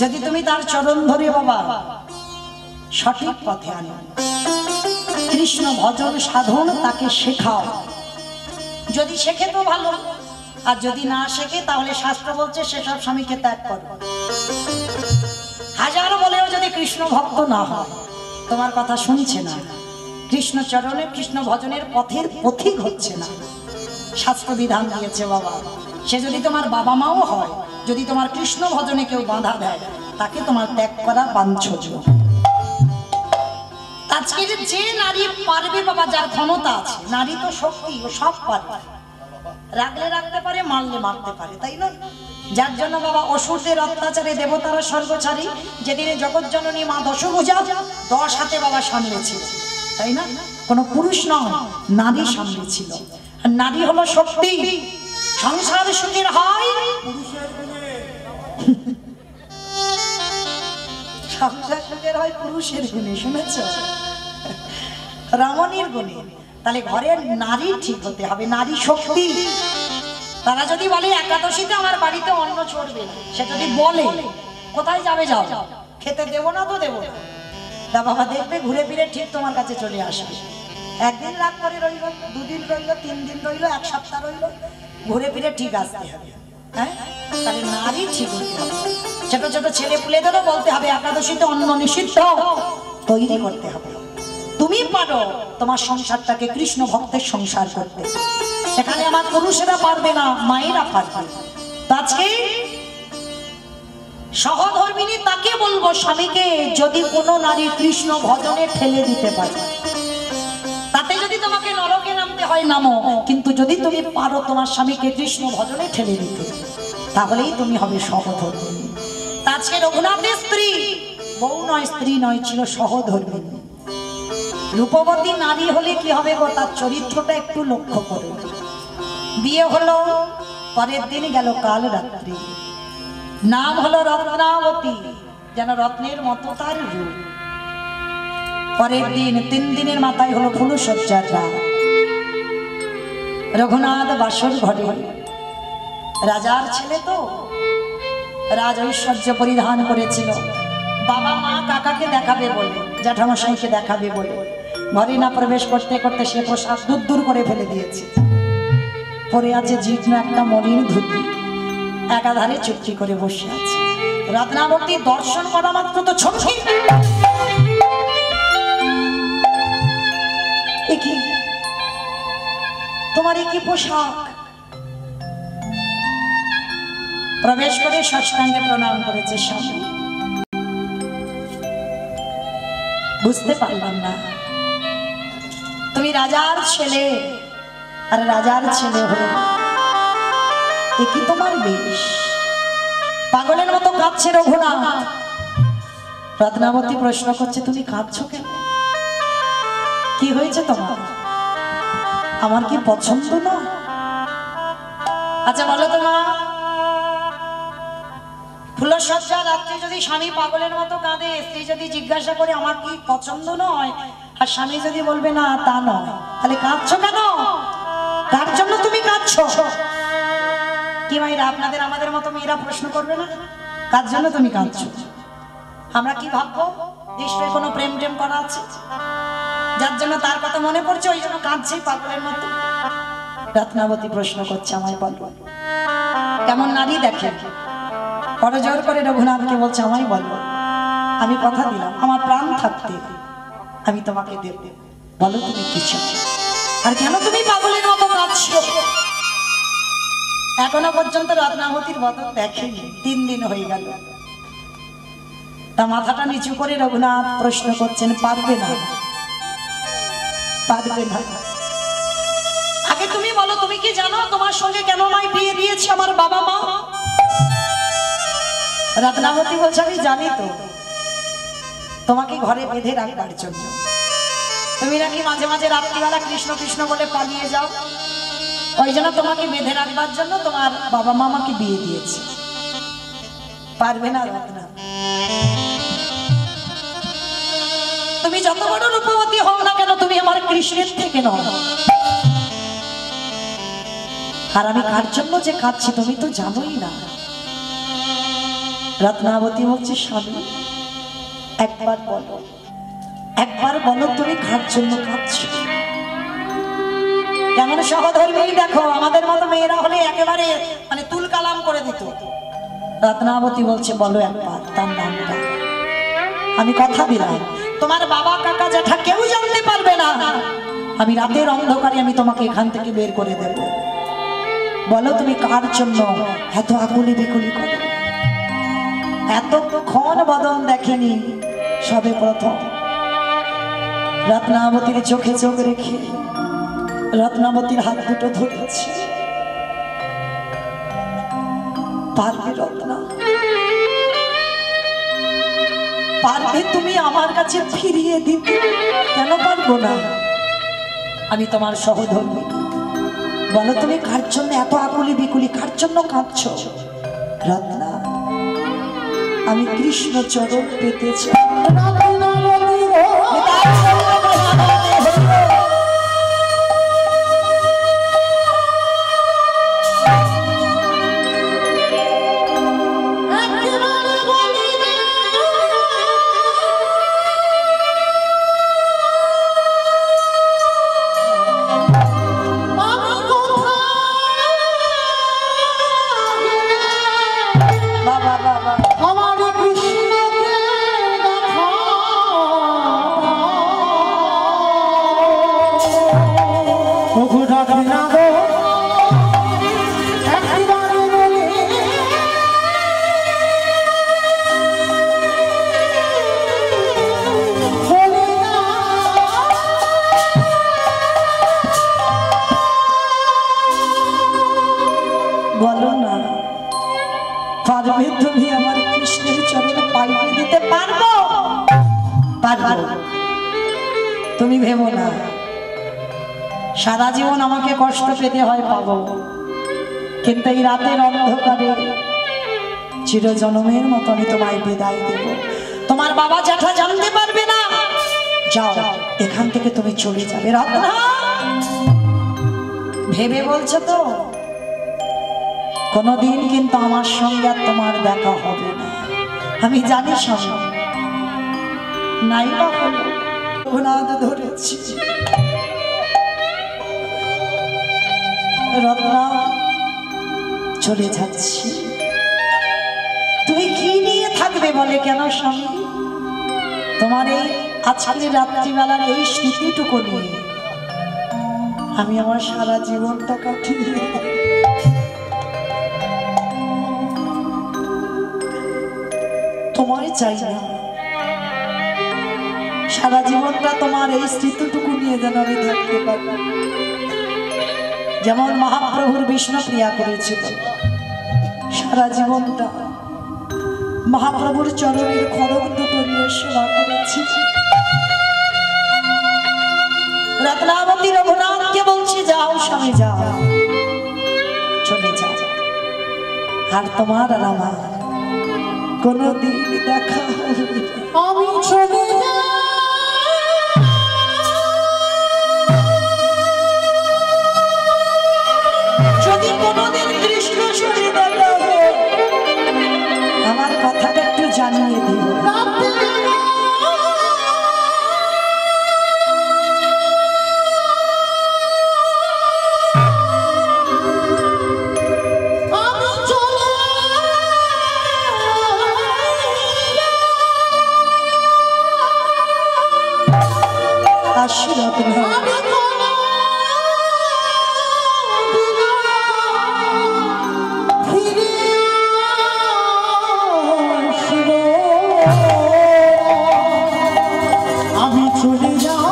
যদি তুমি তার চরণ ধরে বাবা সঠিক পথে আনো, কৃষ্ণ ভজন সাধন তাকে শেখাও। যদি শেখে তো ভালো, আর যদি না শেখে তাহলে শাস্ত্র বলছে সেসব স্বামীকে ত্যাগ করো। হাজার বলেও যদি কৃষ্ণ ভক্ত না হয়, তোমার কথা শুনছে না, কৃষ্ণ চরণে কৃষ্ণ ভজনের পথের পথিক হচ্ছে না, শাস্ত্র বিধান দিয়েছে বাবা, সে যদি তোমার বাবা মাও হয়, যদি তোমার কৃষ্ণ ভজনে কেউ বাধা দেয়, তাকে তোমার ত্যাগ করা বাঞ্ছনীয়। আজকে যে নারী পারবে বাবা, যার ক্ষমতা আছে, নারী তো শক্তি, ও সব পারবে, রাখলে রাখতে পারে, মারলে মারতে পারে, তাই না? যার জন্য বাবা অসুরদের অত্যাচারে দেবতারা স্বর্গ ছাড়ি, যেদিনে জগৎ জননী মা দশভুজা 10 হাতে বাবা সামলেছিল, তাই না? কোন পুরুষ নয়, নারী সামলেছিল। আর নারী হলো শক্তি, সংসার সুখের হয় পুরুষের গুণে। সংসার সুখের হয় পুরুষের গুণে, শুনেছ? রমণীর গুণে। তাহলে ঘরের নারী ঠিক হতে হবে, নারী শক্তি। তারা যদি বলে একাদশীতে আমার বাড়িতে অন্ন চড়বে না, সে যদি বলে কোথায় যাবে, যাও, খেতে দেবো না তো দেবো না, তা বাবা দেখবে ঘুরে ফিরে ঠিক তোমার কাছে চলে আসবে। একদিন রাত করে রইল, 2 দিন রইল, 3 দিন রইল, 1 সপ্তাহ রইল, ঘুরে ফিরে ঠিক আসতে হবে। হ্যাঁ, তাহলে নারী ঠিক হতে হবে। ছোট ছোট ছেলে পুলেদেরও বলতে হবে একাদশীতে অন্ন নিষিদ্ধ, তৈরি করতে হবে। তুমি পারো তোমার সংসারটাকে কৃষ্ণ ভক্তের সংসার করতে, এখানে আমার পুরুষেরা পারবে না, মায়েরা পারবে। আজকে সহধর্মিনী তাকে বলবো স্বামীকে, যদি কোনো নারী কৃষ্ণ ভজনে ঠেলে দিতে পারে, তাতে যদি তোমাকে নরকে নামতে হয় নামো, কিন্তু যদি তুমি পারো তোমার স্বামীকে কৃষ্ণ ভজনে ঠেলে দিতে, তাহলেই তুমি হবে সহধর্মিনী। আজকে রঘুনাথের স্ত্রী বউ নয়, স্ত্রী নয়, ছিল সহধর্মিনী। রূপবতী নারী হলে কি হবে গো, তার চরিত্রটা একটু লক্ষ্য করো। বিয়ে হলো, পরের দিন গেল কাল রাত্রি, নাম হলো রত্নাবতী, যেন রত্নের মতো তার রূপ। পরের দিন 3 দিনের মাথায় হলো ফুলসজ্জার রাত। রঘুনাথ বাসর ঘরে, রাজার ছেলে তো, রাজ ঐশ্বর্য পরিধান করেছিল। বাবা মা কাকাকে দেখাবে বলে, জ্যাঠামশাইকে দেখাবে বলে, ঘরে না প্রবেশ করতে করতে সে প্রসাদ দূর দূর করে ফেলে দিয়েছে। পরে আছে জীর্ণ একটা মলিন ধুতি, একাধারে চুপটি করে বসে আছে। রত্নাবতী দর্শন করা মাত্র তো ছটকি, তোমার কি পোশাক? প্রবেশ করে সাষ্টাঙ্গে প্রণাম করেছে স্বামী। বুঝতে পারলাম না, তুমি রাজার ছেলে, আর রাজার ছেলে হলে এ কি তোমার বেশ? পাগলের মতো কাঁদছে রঘুনাথ। রত্নাবতী প্রশ্ন করছে, তুমি কাঁদছো কেন? কি হয়েছে তোমার? আমার কি পছন্দ না? আচ্ছা বলো তো মা, ফুলসজ্জা রাত্রি যদি স্বামী পাগলের মতো কাঁদে, স্ত্রী যদি জিজ্ঞাসা করে আমার কি পছন্দ নয়, আর স্বামী যদি বলবে না তা নয়, তাহলে কাঁদছো কেন? কার জন্য তুমি কাঁদছো? কি মায়েরা, আপনাদের আমাদের মতো মেয়েরা প্রশ্ন করবে না কার জন্য তুমি কাঁদছো? আমরা কি ভাববো, নিশ্চয়ই কোনো প্রেম টেম করা আছে, যার জন্য তার কথা মনে পড়ছে, ওই জন্য কাঁদছি পাগলের মতো। রত্নাবতী প্রশ্ন করছে, আমায় বলো কেমন নারী দেখে। বড় জোর করে রঘুনাথকে বলছে, আমায় বলো, আমি কথা দিলাম আমার প্রাণ থাকতে আমি তোমাকে দেব, বলো তুমি কি চাও, আর কেন তুমি পাগলের মতো কাঁদছো? এখনো পর্যন্ত রত্নাবতীর বদল দেখেনি, 3 দিন হয়ে গেল। তা মাথাটা নিচু করে রঘুনাথ প্রশ্ন করছেন, পারবে না? পারবে না? আগে তুমি বলো, তুমি কি জানো তোমার সঙ্গে কেন আমায় বিয়ে দিয়েছে আমার বাবা মা? রত্নাবতী বলছে, আমি জানি তো, তোমাকে ঘরে বেঁধে রাখবার জন্য। তুমি নাকি মাঝে মাঝে রাত্রিবেলা কৃষ্ণ কৃষ্ণ বলে পালিয়ে যাও, ওই জন্য তোমাকে বেঁধে রাখবার জন্য তোমার বাবা মা আমাকে বিয়ে দিয়েছে। পারবে না রত্না? তুমি যত বড় রূপবতী হও না কেন, তুমি আমার কৃষ্ণের থেকে নও। আর আমি কার জন্য যে কাঁদছি তুমি তো জানোই না। রত্নাবতী বলছে, স্বামী একবার বলো, একবার বলো তুমি কার জন্য কাঁদছো। কেমন সহধর্মী দেখো, আমাদের মতো মেয়েরা হলে একেবারে মানে তুল কালাম করে দিত। রত্নাবতী বলছে, বলো একবার তার নামটা। আমি কথা দিলাম, তোমার বাবা কাকা জ্যাঠা কেউ জানতে পারবে না। আমি রাতের অন্ধকারে আমি তোমাকে এখান থেকে বের করে দেব। বলো তুমি কার জন্য এত আকুলি বিকুলি করো। এতক্ষণ বদন দেখেনি, সবে প্রথম। রত্নাবতীর চোখে চোখ রেখে রত্নাবতীর হাত দুটো ধরেছে। পারবে রত্না, পারবে তুমি আমার কাছে ফিরিয়ে দিতে? কেন পারবো না, আমি তোমার সহধর্মী। বলো তুমি কার জন্য এত আকুলি বিকুলি, কার জন্য কাঁদছো? রত্না, আমি কৃষ্ণ চরণ পেতে চাই। বলো না, পারবে তুমি আমার কৃষ্ণের চরণে পাইয়ে দিতে? পারবো, পারবো। তুমি ভেবো না সারা জীবন আমাকে কষ্ট পেতে হয়, পাবো। কিন্তু এই রাতের অন্ধকারে চিরজনমের মতো আমি তোমায় বিদায় দেব। তোমার বাবা জ্যাঠা জানতে পারবে না। যাও, এখান থেকে তুমি চলে যাবে। রত্না, ভেবে বলছো তো? কোনদিন কিন্তু আমার সঙ্গে আর তোমার দেখা হবে না, আমি জানি। সঙ্গে নাই বা হলো, রঘুনাথ ধরেছি। রত্না, চলে যাচ্ছি। তুমি কি নিয়ে থাকবে বলে কেন স্বামী? তোমার এই আজকের রাত্রিবেলার এই স্মৃতিটুকু নিয়ে আমি আমার সারা জীবনটা কাটিয়ে দেব। তোমায় চাই না, সারা জীবনটা তোমার এই স্মৃতিটুকু নিয়ে যেন আমি থাকতে পারি। যেমন মহাপ্রভুর বিষ্ণুপ্রিয়া করেছিল, সারা জীবনটা মহাপ্রভুর চরণের খড়গ দুটো নিয়ে সেবা করেছি। রত্নাবতী রঘুনাথকে বলছি, যাও স্বামী যাও, চলে যাও। আর তোমার আর আমার কোনদিন দেখা হবে না। আমি চলে যাই। যদি কোনদিন কৃষ্ণ শরীর দেখা হয়, আমার কথাটা একটু জানিয়ে দিও। আশীর্বাদ আমি চলে যাই।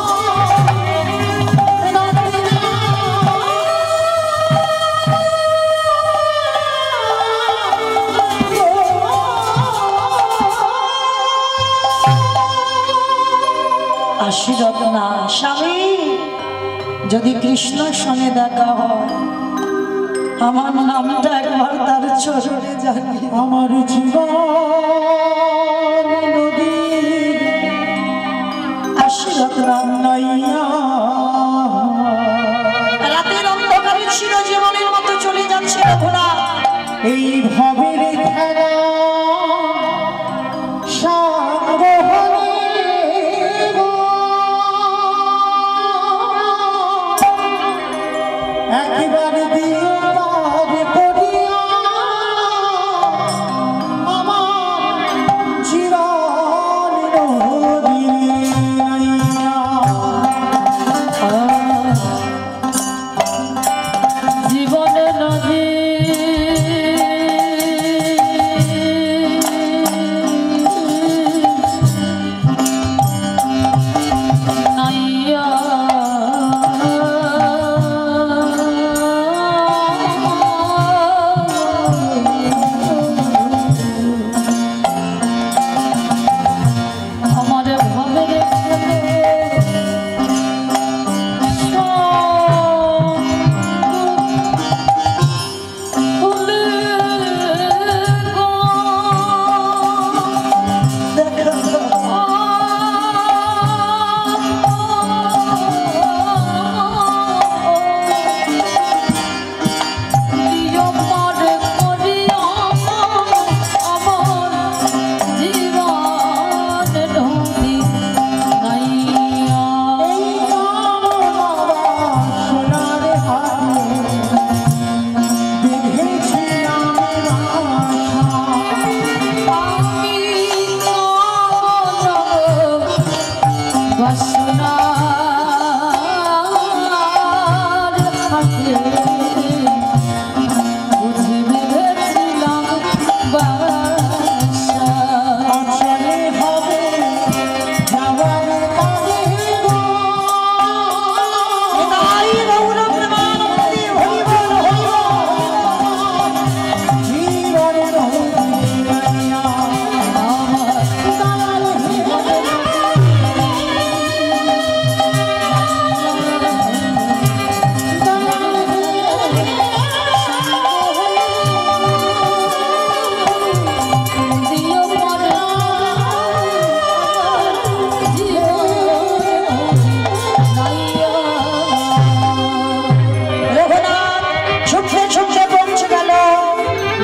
আশীর্বাদ না স্বামী, যদি কৃষ্ণর সঙ্গে দেখা হয়, আমার নামটা একবার তার চরণে জানি। আমার জীবন নদী। আর এই ভবের খেলা সাঙ্গ হলে গো, একবার দিবার করিয়া আমার জীবন নদীয়া। জীবন নদী নাইয়া আমার ভবের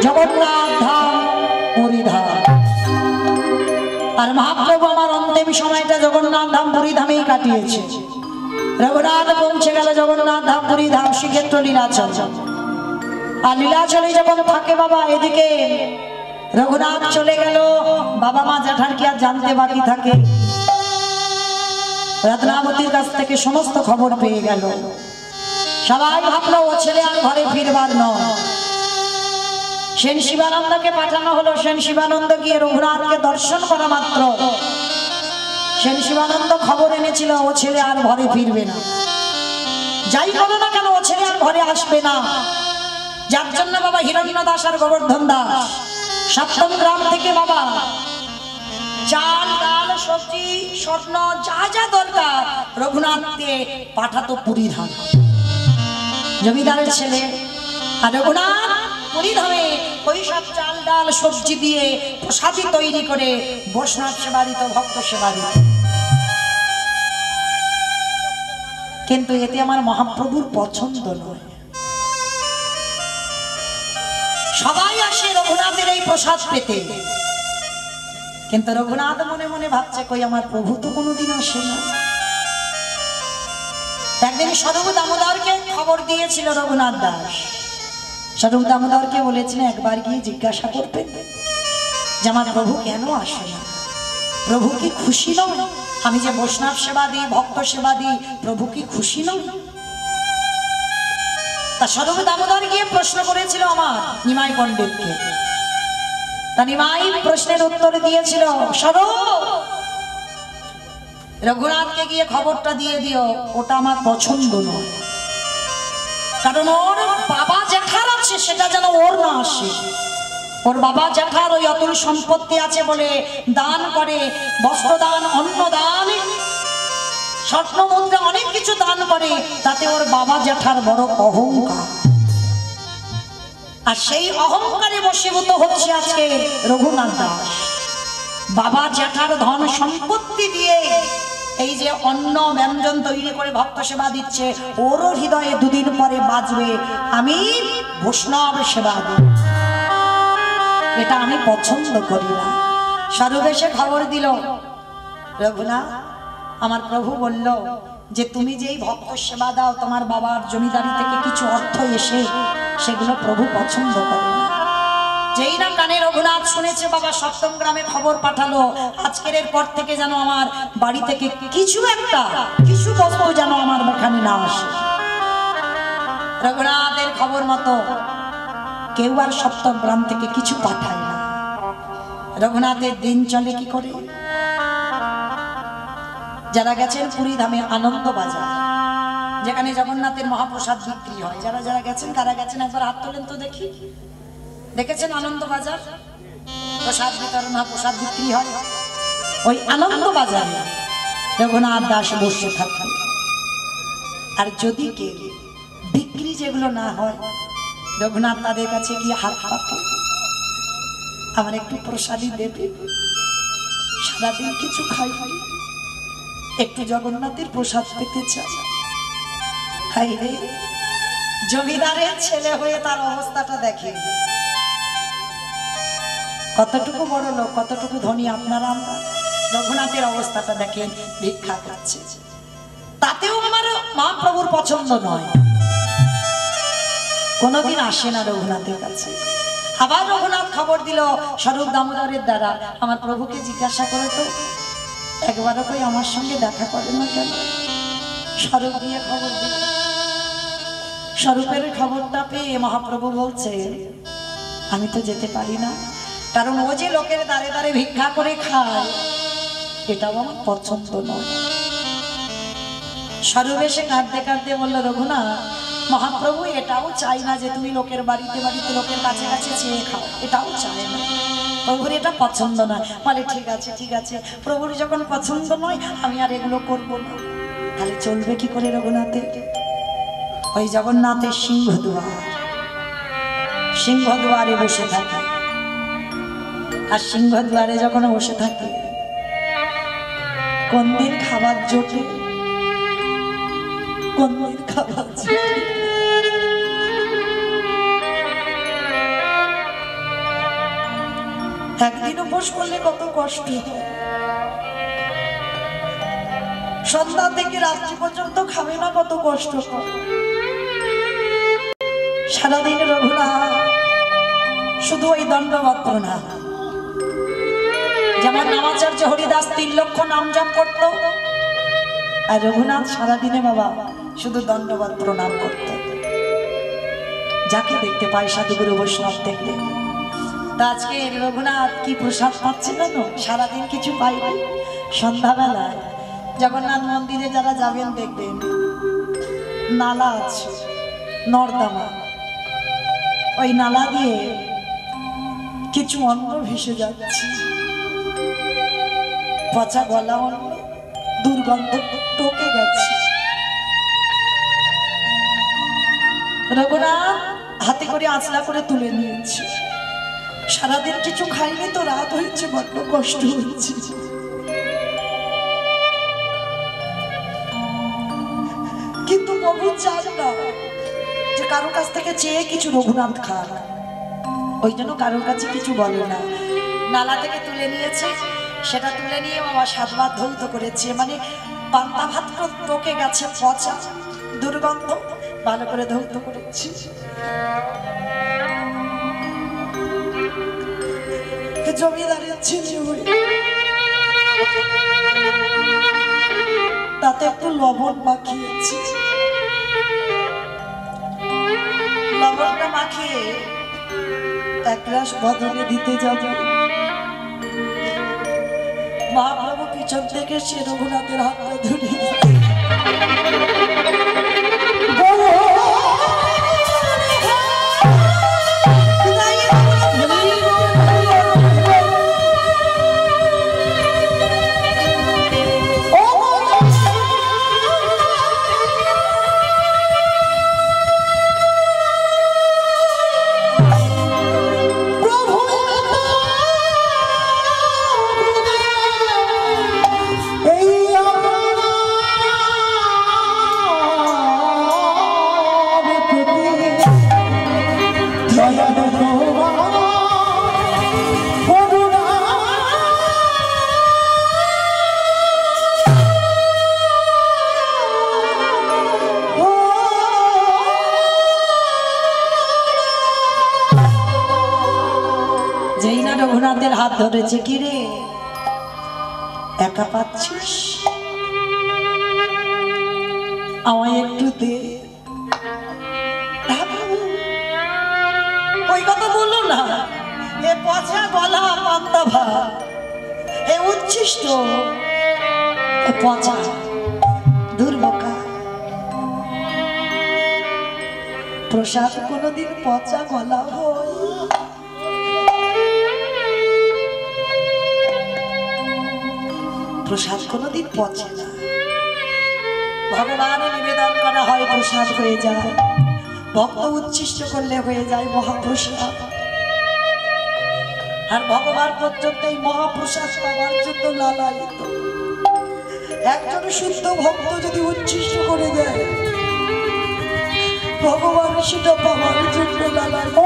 জগন্নাথ ধাম পুরী ধাম। আর মহাপ্রভু আমার অন্তিম সময়টা জগন্নাথ ধাম পুরী ধামেই কাটিয়েছে। রঘুনাথ পৌঁছে গেল জগন্নাথ ধাম পুরী ধাম, শ্রীক্ষেত্র লীলাচল। আর লীলাচলে যখন থাকে বাবা, এদিকে রঘুনাথ চলে গেল, বাবা মা জ্যাঠার কি আর জানতে বাকি থাকে? রত্নাবতীর কাছ থেকে সমস্ত খবর পেয়ে গেল। সবাই ভাবলো ও ছেলে আর ঘরে ফিরবার নয়। সেন শিবানন্দকে পাঠানো হলো। সেন শিবানন্দ গিয়ে রঘুনাথকে দর্শন করা মাত্র সেন শিবানন্দ খবর এনেছিল ও ছেলে আর ঘরে ফিরবে না। যাই বলো না কেন, ও ছেলে আর ঘরে আসবে না। যার জন্য বাবা হিরণ্য দাস আর গোবর্ধন দাস সপ্তম গ্রাম থেকে বাবা চাল ডাল সবজি স্বর্ণ যা যা দরকার রঘুনাথকে পাঠাতো পুরী ধাম। জমিদারের ছেলে আর রঘুনাথ পুরী ধামে ওই সব চাল ডাল সবজি দিয়ে প্রসাদী তৈরি করে বৈষ্ণব সেবা দিত, ভক্ত সেবা দিত। কিন্তু এতে আমার মহাপ্রভুর পছন্দ নয়। সবাই আসে রঘুনাথের এই প্রসাদ পেতে, কিন্তু রঘুনাথ মনে মনে ভাবছে কই আমার প্রভু তো কোনোদিন আসে না। একদিন স্বরূপ দামোদরকে খবর দিয়েছিল রঘুনাথ দাস। স্বরূপ দামোদরকে বলেছিলেন একবার গিয়ে জিজ্ঞাসা করবেন যে আমার প্রভু কেন আসে না, প্রভু কি খুশি নয়? আমি যে বৈষ্ণব সেবা দিই, ভক্ত সেবা দিই, প্রভু কি খুশি নয়? তা স্বরূপ দামোদর গিয়ে প্রশ্ন করেছিল আমার নিমাই পণ্ডিতকে। তা নিমাই প্রশ্নের উত্তর দিয়েছিল, স্বরূপ রঘুনাথকে গিয়ে খবরটা দিয়ে দিও, ওটা আমার পছন্দ নয়। কারণ ওর বাবা জ্যাঠার আছে, সেটা যেন ওর না আসে। ওর বাবা জ্যাঠার ওই অতুল সম্পত্তি আছে বলে দান করে, বস্ত্রদান, অন্নদান, স্বর্ণ মুদ্রা অনেক কিছু দান করে, তাতে ওর বাবা জ্যাঠার বড় অহংকার। আর সেই অহংকারে বশীভূত হচ্ছে আজকে রঘুনাথ দাস। বাবা জ্যাঠার ধন সম্পত্তি দিয়ে এই যে অন্ন ব্যঞ্জন তৈরি করে ভক্ত সেবা দিচ্ছে, ওরও হৃদয়ে দুদিন পরে বাজবে আমি বৈষ্ণব সেবা দিই। এটা আমি পছন্দ করি না। স্বরূপ এসে খবর দিল, রঘুনাথ আমার প্রভু বলল যে তুমি যেই ভক্ত সেবা দাও তোমার বাবার জমিদারি থেকে কিছু অর্থ এসে সেগুলো প্রভু পছন্দ করে না। যেই না কানে রঘুনাথ শুনেছে বাবা সপ্তম গ্রামে খবর পাঠালো আজকের এর পর থেকে যেন আমার বাড়ি থেকে কিছু বস্তু যেন আমার এখানে না আসে। রঘুনাথের খবর মতো কেউ আর সপ্তম গ্রাম থেকে কিছু পাঠায় না। রঘুনাথের দিন চলে কি করে? যারা গেছেন পুরী ধামে আনন্দ বাজার, যেখানে জগন্নাথের মহাপ্রসাদ বিক্রি হয়, যারা যারা গেছেন কারা গেছেন একবার হাত তোলেন তো দেখি। দেখেছেন আনন্দ বাজার? প্রসাদ বিতরণ হয়, প্রসাদ বিক্রি হয়। ওই আনন্দ বাজারে রঘুনাথ দাস বসে থাকবে। আর যদি কেউ বিক্রি যেগুলো না হয় রঘুনাথ তাদের কাছে গিয়ে হাত পাতে, আমার একটু প্রসাদই দেবে, সারাদিন কিছু খাই, একটু জগন্নাথের প্রসাদ পেতে চাই। হাই রে, জমিদারের ছেলে হয়ে তার অবস্থাটা দেখে। কতটুকু বড় লোক, কতটুকু ধনী আপনারা আমরা। রঘুনাথের অবস্থাটা দেখেন, ভিক্ষা করছে, তাতেও আমার মহাপ্রভুর পছন্দ নয়, কোনোদিন আসে না রঘুনাথের কাছে। আবার রঘুনাথ খবর দিল স্বরূপ দামোদরের দ্বারা, আমার প্রভুকে জিজ্ঞাসা করে তো একবারও কই আমার সঙ্গে দেখা করে না কেন? স্বরূপ দিয়ে খবর দিল। স্বরূপের খবরটা পেয়ে মহাপ্রভু বলছে আমি তো যেতে পারি না, কারণ ও যে লোকের দ্বারে দ্বারে ভিক্ষা করে খায় এটাও আমার পছন্দ নয়। স্বরূপ এসে কাঁদতে কাঁদতে বলল রঘুনাথ মহাপ্রভু এটাও চাই না যে তুমি লোকের বাড়িতে বাড়িতে লোকের কাছে কাছে চেয়ে খাও, এটাও চায় না, প্রভুর এটা পছন্দ নয়। বলে ঠিক আছে ঠিক আছে, প্রভুর যখন পছন্দ নয় আমি আর এগুলো করবো না। তাহলে চলবে কি করে রঘুনাথে? ওই জগন্নাথের সিংহদুয়ারে বসে থাকে। আর সিংহদুয়ারে যখন বসে থাকে কোন দিন খাবার জোটে, কোন দিন খাবার জোটে। একদিন উপোস করলে কত কষ্ট, সন্ধ্যা থেকে রাত্রি পর্যন্ত খাবে না, কত কষ্ট। সারাদিন রঘুনাথ শুধু ওই দণ্ডবত না, যেমন নামাচার্য হরিদাস 3 লক্ষ নাম জপ করত, আর রঘুনাথ সারাদিনে বাবা শুধু দণ্ডবত প্রণাম করত। যাকে দেখতে পায় সাধুগুরু বৈষ্ণব দেখতে। তা আজকে রঘুনাথ কি প্রসাদ পাচ্ছে জানো? সারাদিন কিছু পাইনি। সন্ধ্যাবেলায় জগন্নাথ মন্দিরে যারা যাবেন দেখবেন নালা আছে, নর্দমা, ওই নালা দিয়ে কিছু অন্ন ভেসে যাচ্ছে, পচা গলা অন্ন, দুর্গন্ধ টোকে গেছে। রঘুনাথ হাতে করে আঁচলা করে তুলে নিয়েছে। সারাদিন কিছু খাইনি তো, রাত হয়েছে, বড্ড কষ্ট হচ্ছে। কিন্তু প্রভু চান না যে কারোর কাছ থেকে চেয়ে কিছু রঘুনাথ খান, ওই জন্য কারোর কাছে কিছু বলে না। নালা থেকে তুলে নিয়েছে, সেটা তুলে নিয়ে বাবা 7 বার ধৌত করেছে, মানে পান্তা ভাত টোকে গেছে, পচা দুর্গন্ধ, ভালো করে ধৌত করেছে। জমিদারের ছেলে হয়ে তাতে একটু লবণ মাখিয়েছি, লবণটা মাখিয়ে 1 গ্লাস বদলে দিতে যাব। মহাপ্রভু পিছন থেকে সে রঘুনাথের হাতটা ধরে হাত ধরেছে, কি রে একা পাচ্ছিস, আমায় একটু দে। ওই কথা বললো না, এ পচা গলা পান্তা ভাত, এ উচ্ছিষ্ট, এ পচা দুর্বকা। প্রসাদ কোনোদিন পচা গলা হয়? প্রসাদ কোনোদিন পচে না। ভগবান নিবেদন করা হয়, প্রসাদ হয়ে যায়। ভক্ত উচ্ছিষ্ট করলে হয়ে যায় মহাপ্রসাদ। আর ভগবান পর্যন্ত এই মহাপ্রসাদ পাওয়ার জন্য লালায়িত। একজন শুদ্ধ ভক্ত যদি উচ্ছিষ্ট করে দেয়, ভগবান সেটা পাওয়ার জন্য লালায়িত।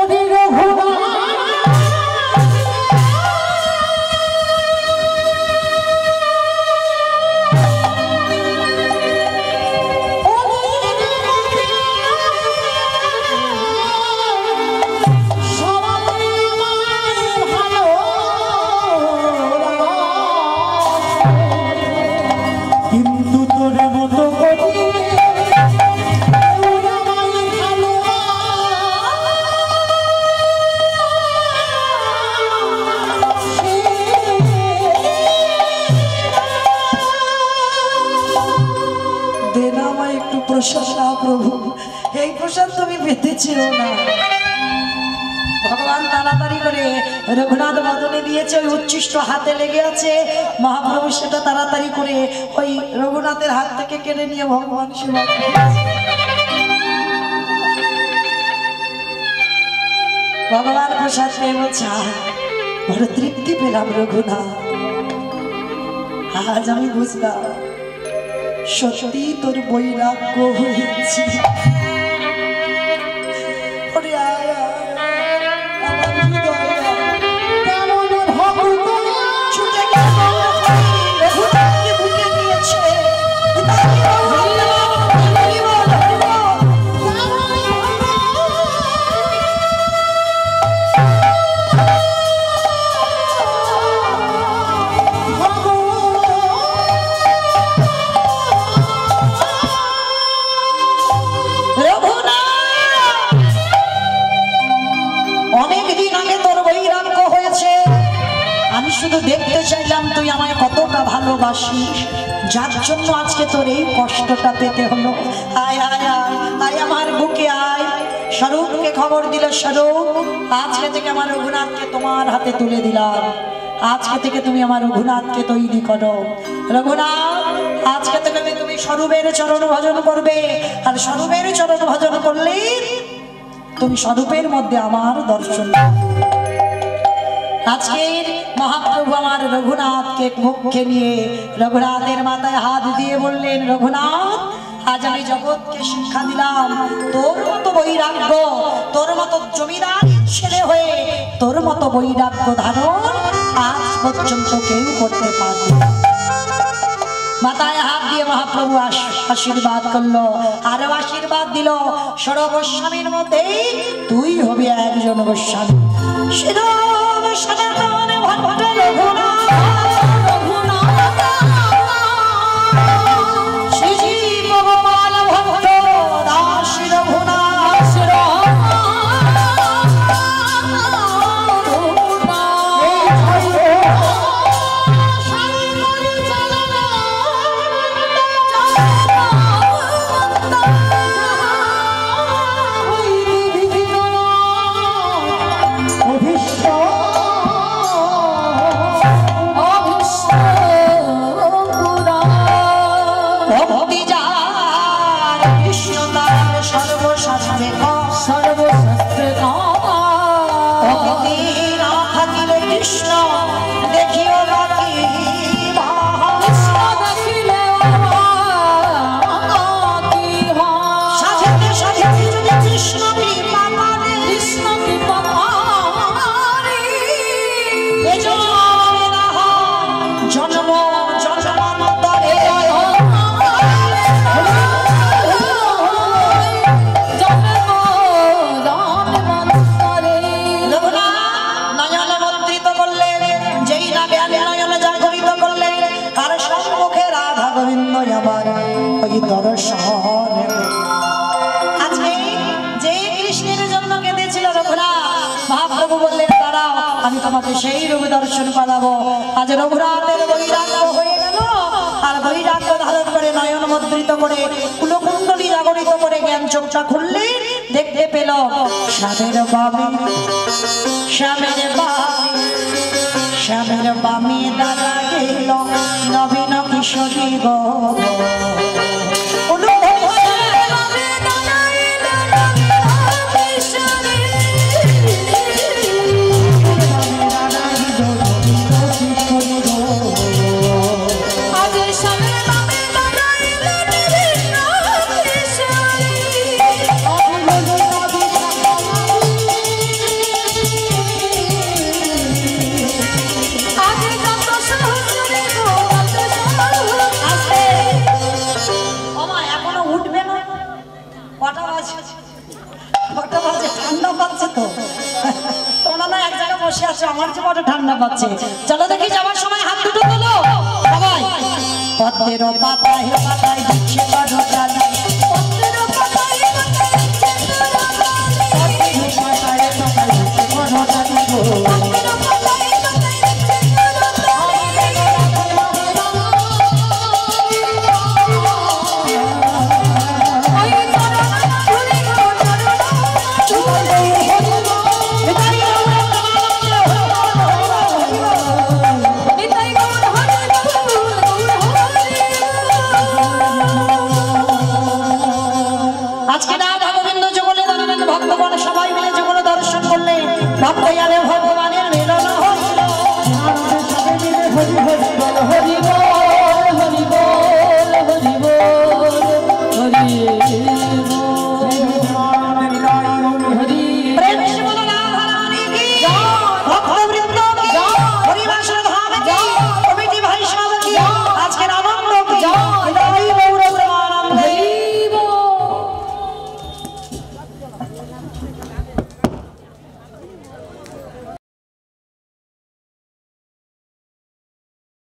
প্রসাদ না প্রভু, এই প্রসাদ তুমি পেতেছিও না। ভগবান তাড়াতাড়ি করে রঘুনাথ বদনে দিয়েছে, ওই উচ্ছিষ্ট হাতে লেগে আছে। মহাপ্রভু সেটা তাড়াতাড়ি করে ওই রঘুনাথের হাত থেকে কেড়ে নিয়ে ভগবান সেবা করেছে। ভগবান প্রসাদ পেয়ে বলছে, বড় তৃপ্তি পেলাম রঘুনাথ, আজ আমি বুঝলাম সত্যি তোর বৈরাগ্য হয়েছি। বুকে নিয়েছে শুধু দেখতে চাইলাম তুই আমায় কতটা ভালোবাসিস, যার জন্য আজকে তোর এই কষ্টটা পেতে হলো। আয় আয় আয় আয় আমার বুকে আয়। স্বরূপকে খবর দিল, স্বরূপ আজকে থেকে আমার রঘুনাথকে তোমার হাতে তুলে দিলাম। আজকে থেকে তুমি আমার রঘুনাথকে তৈরি করো। রঘুনাথ আজকে থেকে তুমি স্বরূপের চরণ ভজন করবে, আর স্বরূপের চরণ ভজন করলে তুমি স্বরূপের মধ্যে আমার দর্শন। আজকের মহাপ্রভু আমার রঘুনাথকে মুখে নিয়ে রঘুনাথের মাথায় হাত দিয়ে বললেন, রঘুনাথ আজ আমি জগৎকে শিক্ষা দিলাম, তোর মতো বৈরাগ্য, তোর মতো জমিদার ছেলে হয়ে তোর মতো বৈরাগ্য ধারণ আজ পর্যন্ত কেউ করতে পারবে না। মাথায় হাত দিয়ে মহাপ্রভু আশীর্বাদ করলো, আরো আশীর্বাদ দিল, সর্বস্বামীর মধ্যে তুই হবি একজন গোস্বামী। সনাতন ভট্ট রঘুনাথ, শ্রীজীব গোপাল ভট্ট দাস রঘুনাথ, দর্শন। আজকে যে কৃষ্ণের জন্য কেঁদেছিল রঘুনাথ, মহাপ্রভু বললেন দাঁড়াও আমি তোমাকে সেই রূপ দর্শন করাবো। আজ রঘুনাথের বৈরাগ্য হয়ে গেল, আর বৈরাগ্য ধারণ করে নয়ন মুদ্রিত করে কুলকুণ্ডলী জাগরিত করে জ্ঞান চোখটা খুললে দেখতে পেল শ্যামের বামে, শ্যামের বামে, শ্যামের বামে দাদা গেল নবীন কিশোরী গো। ঠান্ডা পাচ্ছে তো, তোমরা না এক জায়গায় বসে আছো, আমার যে বড় ঠান্ডা পাচ্ছে। চলো দেখি যাওয়ার সময় হাত দুটো তোলো সবাই। পদ্মের পাতায় পাতায় দিচ্ছে পাতায়, পদ্মের পাতায় পাতায় দিচ্ছে পাতায়, পদ্মের পাতায় পাতায় দিচ্ছে পাতায়।